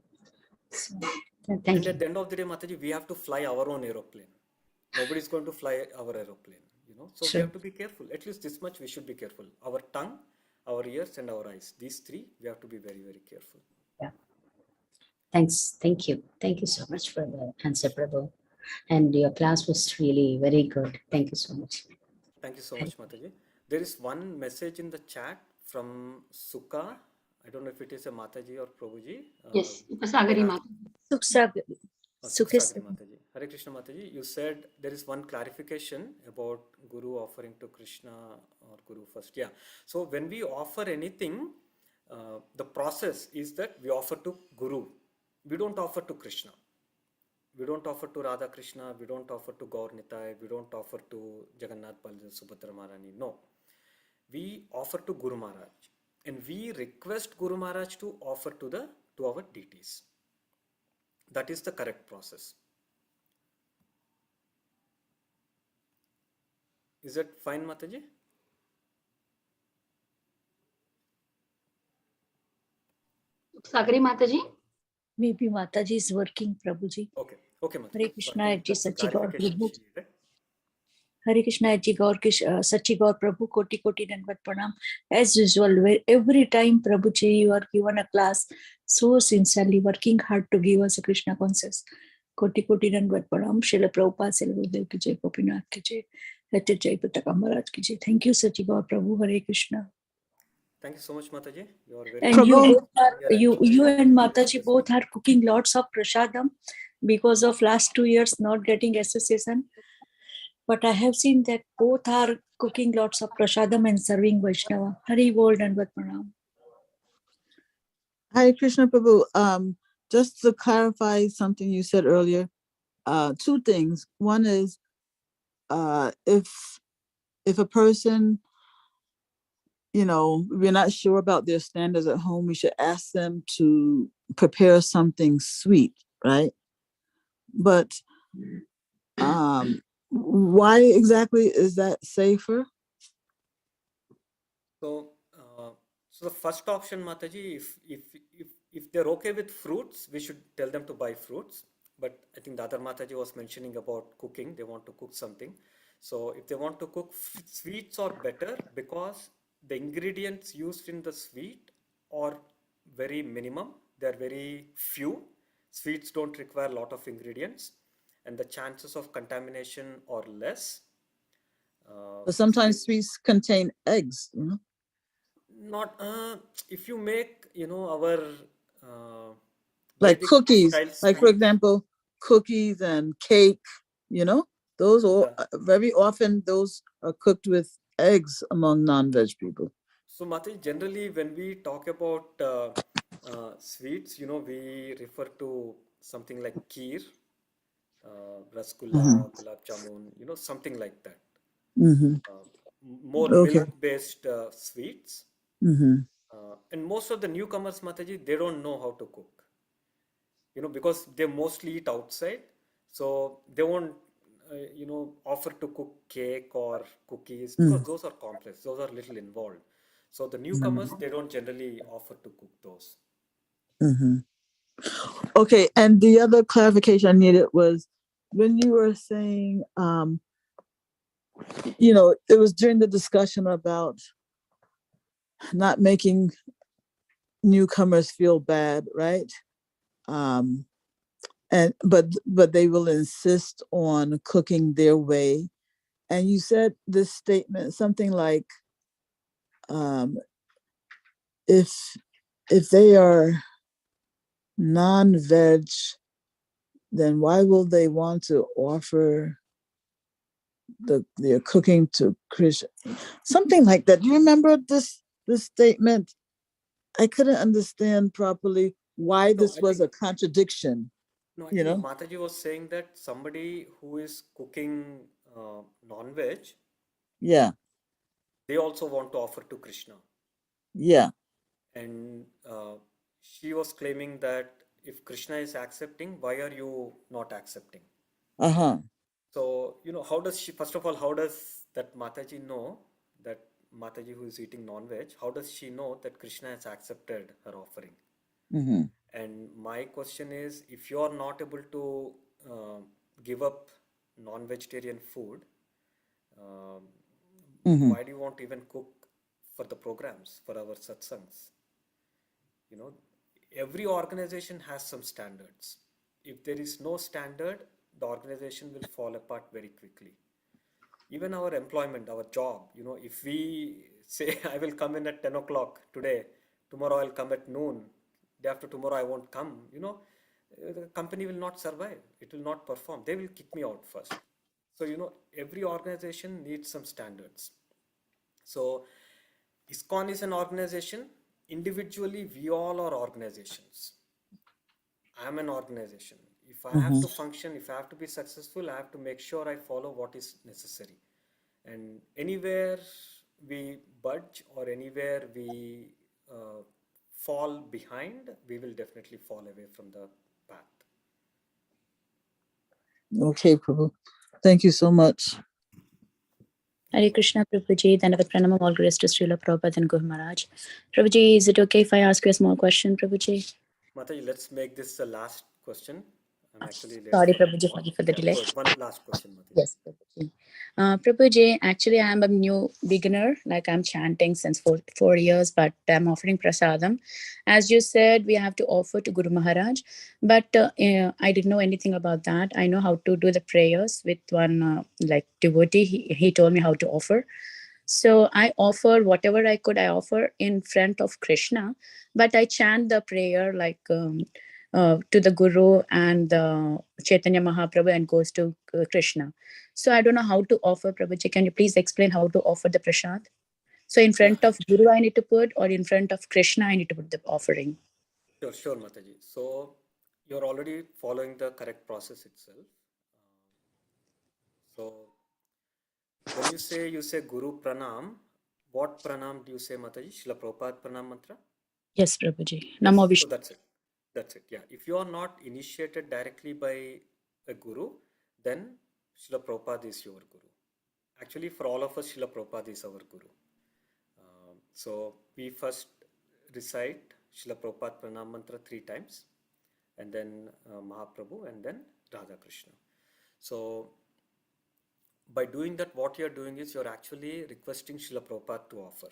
So, thank And you. at the end of the day, Mataji, we have to fly our own aeroplane. Nobody's going to fly our aeroplane, So Sure. we have to be careful. At least this much we should be careful. Our tongue, our ears, and our eyes. These three, we have to be very, very careful. Yeah. Thanks. Thank you. Thank you so much for the answer, Prabhu. And your class was really very good. Thank you so much. Thank you so much, Mataji. There is one message in the chat from Sukha. I don't know if it is a Mataji or Prabhuji. Yes, Upasagari Mata. Sukhsagari Mataji. Hare Krishna Mataji, you said there is one clarification about Guru offering to Krishna or Guru first. Yeah. So when we offer anything, the process is that we offer to Guru. We don't offer to Krishna. We don't offer to Radha Krishna. We don't offer to Gaur Nitai. We don't offer to Jagannath Baladev Subhadra Maharani. No. We offer to Guru Maharaj. And we request Guru Maharaj to offer to our deities. That is the correct process. Is that fine, Mataji? Upasagari Mataji. Maybe Mataji is working, Prabhuji. Okay, Mataji. Hare Krishna, So I think HG that's the Sacipran clarification Gaurahari. she needed. Hare Krishna, HG Sacipran Prabhu, Koti Dandavat Pranam. As usual, every time Prabhuji, you are given a class so sincerely, working hard to give us a Krishna conscious. Koti Dandavat Pranam. Srila Prabhupada, Srila Gurudev ki jai, Gopinath ki jai, Hate Jai Pataka Maharaj ki jai. Thank you, Sacipran Prabhu. Hare Krishna. Thank you so much, Mataji. You are very And you Prabhu. both are, you and Mataji both are cooking lots of prasadam because of last 2 years not getting association. But I have seen that both are cooking lots of prasadam and serving Vaishnava. Hari Bol Dandavat Pranam. Hare Krishna Prabhu, just to clarify something you said earlier, two things. One is, if a person, we're not sure about their standards at home, we should ask them to prepare something sweet, right? But why exactly is that safer? So the first option, Mataji, if they're okay with fruits, we should tell them to buy fruits. But I think the other Mataji was mentioning about cooking. They want to cook something. So if they want to cook, sweets are better because the ingredients used in the sweet are very minimum. They're very few. Sweets don't require a lot of ingredients, and the chances of contamination are less. But sometimes sweets contain eggs, Not if you make our like Vedic cookies, style like for sweets. example, cookies and cake, those are very often those are cooked with eggs among non-veg people. So Mati, generally when we talk about sweets, we refer to something like kheer, rasgulla, gulab jamun, something like that. more Okay. milk-based sweets. Mm-hmm. And most of the newcomers, Mataji, they don't know how to cook. Because they mostly eat outside, so they won't, offer to cook cake or cookies because those are complex, those are little involved. So the newcomers, they don't generally offer to cook those. Mm-hmm. Okay, and the other clarification I needed was when you were saying, it was during the discussion about not making newcomers feel bad, right? But they will insist on cooking their way. And you said this statement, something like, if they are non-veg, then why will they want to offer their cooking to Krishna? Something like that. Do you remember this statement? I couldn't understand properly why this was a contradiction. No, I think Mataji was saying that somebody who is cooking non-veg, Yeah, they also want to offer to Krishna. yeah. And she was claiming that if Krishna is accepting, why are you not accepting? Uh-huh. So, how does she, first of all, how does that Mataji know, that Mataji who is eating non-veg, how does she know that Krishna has accepted her offering? Mm-hmm. And my question is, if you are not able to give up non-vegetarian food, Mm-hmm. why do you want to even cook for the programs, for our satsangs? Every organization has some standards. If there is no standard, the organization will fall apart very quickly. Even our employment, our job, if we say, I will come in at 10 o'clock today, tomorrow I'll come at noon, day after tomorrow I won't come, the company will not survive. It will not perform. They will kick me out first. So, every organization needs some standards. So, ISKCON is an organization. Individually, we all are organizations. I am an organization. If I have to function, if I have to be successful, I have to make sure I follow what is necessary. And anywhere we budge or anywhere we fall behind, we will definitely fall away from the path. Okay, Prabhu. Thank you so much. Hare Krishna, Prabhuji. Dandavat Pranamam, all grace to Srila Prabhupada and Guru Maharaj. Prabhuji, is it okay if I ask you a small question, Prabhuji? Mataji, let's make this the last question. I'm actually late. Sorry, Prabhuji, forgive for the delay. Good. One last question, Mataji. Yes, Prabhuji. Prabhuji, actually, I'm a new beginner. Like I'm chanting since four years, but I'm offering prasadam. As you said, we have to offer to Guru Maharaj, but I didn't know anything about that. I know how to do the prayers with one devotee. He told me how to offer. So I offer whatever I could. I offer in front of Krishna, but I chant the prayer to the Guru and the Chaitanya Mahaprabhu and goes to Krishna. So I don't know how to offer, Prabhuji. Can you please explain how to offer the prasad? So in front of Guru I need to put, or in front of Krishna I need to put the offering? Sure, Mataji. So you're already following the correct process itself. So when you say Guru Pranam, what Pranam do you say, Mataji? Srila Prabhupada Pranam mantra? Yes, Prabhuji. Yes. Namo Vishnu. So that's it. Yeah. If you are not initiated directly by a Guru, then Srila Prabhupada is your Guru. Actually, for all of us, Srila Prabhupada is our Guru. So we first recite Srila Prabhupada Pranam mantra 3 times, and then Mahaprabhu, and then Radha Krishna. So by doing that, what you're doing is you're actually requesting Srila Prabhupada to offer.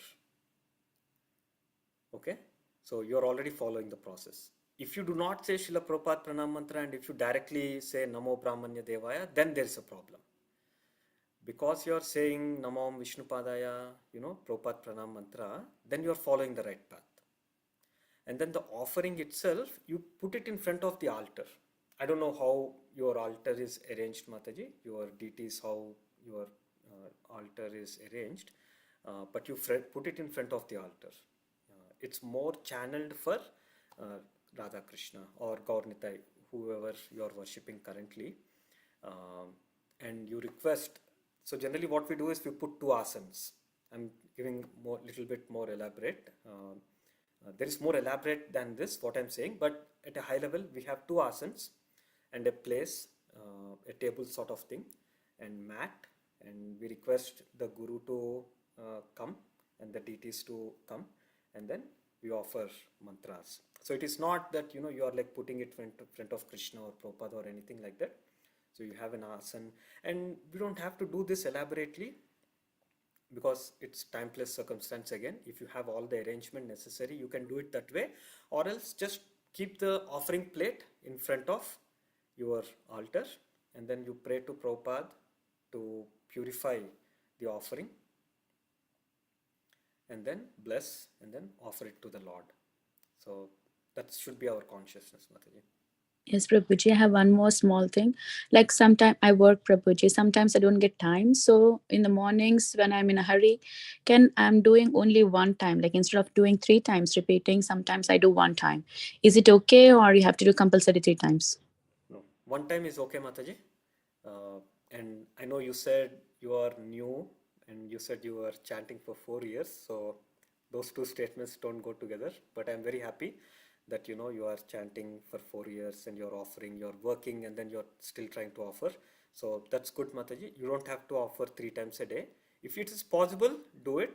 Okay? So you're already following the process. If you do not say Srila Prabhupada Pranam mantra, and if you directly say Namo Brahmanya Devaya, then there's a problem. Because you're saying Namo Vishnupadaya, Prabhupada Pranam mantra, then you're following the right path. And then the offering itself, you put it in front of the altar. I don't know how your altar is arranged, Mataji. Your deities, how your altar is arranged. But you put it in front of the altar. It's more channeled for Radha Krishna or Gaurnitai, whoever you're worshipping currently. And you request. So generally what we do is we put 2 asanas. I'm giving little bit more elaborate. There is more elaborate than this, what I'm saying, but at a high level, we have 2 asanas and a place, a table sort of thing, and mat, and we request the Guru to come and the deities to come, and then we offer mantras. So it is not that, you are like putting it in front of Krishna or Prabhupada or anything like that. So you have an asana, and we don't have to do this elaborately, because it's time plus circumstance again. If you have all the arrangement necessary, you can do it that way, or else just keep the offering plate in front of your altar, and then you pray to Prabhupada to purify the offering, and then bless, and then offer it to the Lord. So that should be our consciousness, Mataji. Yes, Prabhuji, I have one more small thing. Like sometimes I work, Prabhuji, sometimes I don't get time. So in the mornings when I'm in a hurry, I'm doing only one time, like instead of doing 3 times repeating, sometimes I do 1 time. Is it okay, or you have to do compulsory 3 times? No, 1 time is okay, Mataji. And I know you said you are new, and you said you were chanting for 4 years. So those 2 statements don't go together, but I'm very happy that you are chanting for 4 years and you're offering, you're working, and then you're still trying to offer. So that's good, Mataji. You don't have to offer 3 times a day. If it is possible, do it.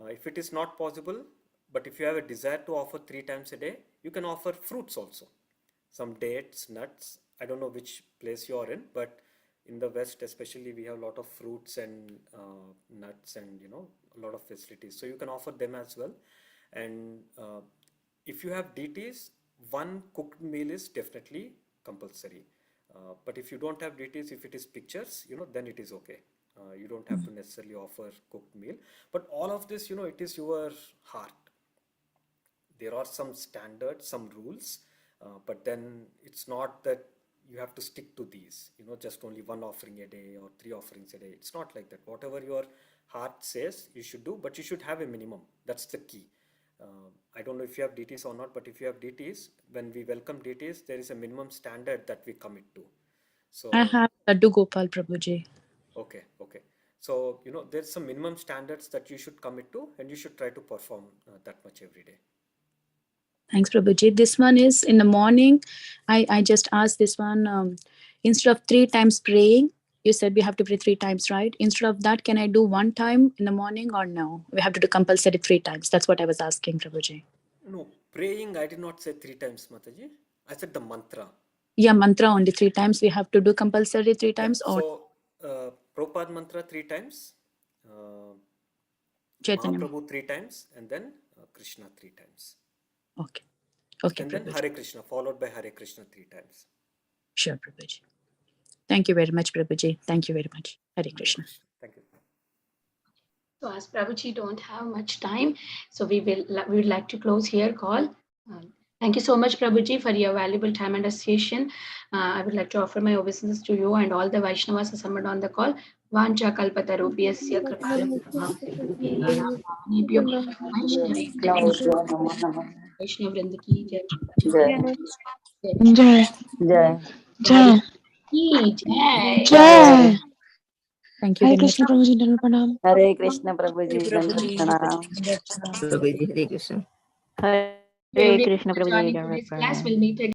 If it is not possible, but if you have a desire to offer 3 times a day, you can offer fruits also. Some dates, nuts. I don't know which place you are in, but in the West especially, we have a lot of fruits and nuts and a lot of facilities. So you can offer them as well. And if you have deities, 1 cooked meal is definitely compulsory. But if you don't have deities, if it is pictures, then it is okay. You don't have to necessarily offer cooked meal. But all of this, it is your heart. There are some standards, some rules, but then it's not that you have to stick to these, just only 1 offering a day or 3 offerings a day. It's not like that. Whatever your heart says you should do, but you should have a minimum. That's the key. I don't know if you have deities or not, but if you have deities, when we welcome deities, there is a minimum standard that we commit to. So I have Laddu Gopal, Prabhuji. Okay. So, there's some minimum standards that you should commit to, and you should try to perform that much every day. Thanks, Prabhuji. This one is in the morning. I just asked this one, instead of 3 times praying, you said we have to pray 3 times, right? Instead of that, can I do 1 time in the morning, or no? We have to do compulsory 3 times. That's what I was asking, Prabhuji. No, praying, I did not say 3 times, Mataji. I said the mantra. Yeah, mantra only 3 times. We have to do compulsory 3 times. Yeah, so, Prabhupada mantra 3 times, Chaitanya. Mahaprabhu 3 times, and then Krishna 3 times. Okay, and Prabhuji. Then Hare Krishna, followed by Hare Krishna 3 times. Sure, Prabhuji. Thank you very much, Prabhuji. Thank you very much. Hare Krishna. Thank you. So as Prabhuji don't have much time, so we would like to close here call. Thank you so much, Prabhuji, for your valuable time and association. I would like to offer my obeisances to you and all the Vaishnavas assembled on the call. Vancha kalpatarubhyasya Vaishnav Vrinda ki jai. Jai. Jai. Jai. Thank you Hare very much. Krishna Prabhuji, Pranam. Hare Krishna Prabhuji, Prabhuji. Prabhuji, Hare Krishna. Hare Everybody, Krishna Prabhuji, joining today's class. We'll meet again.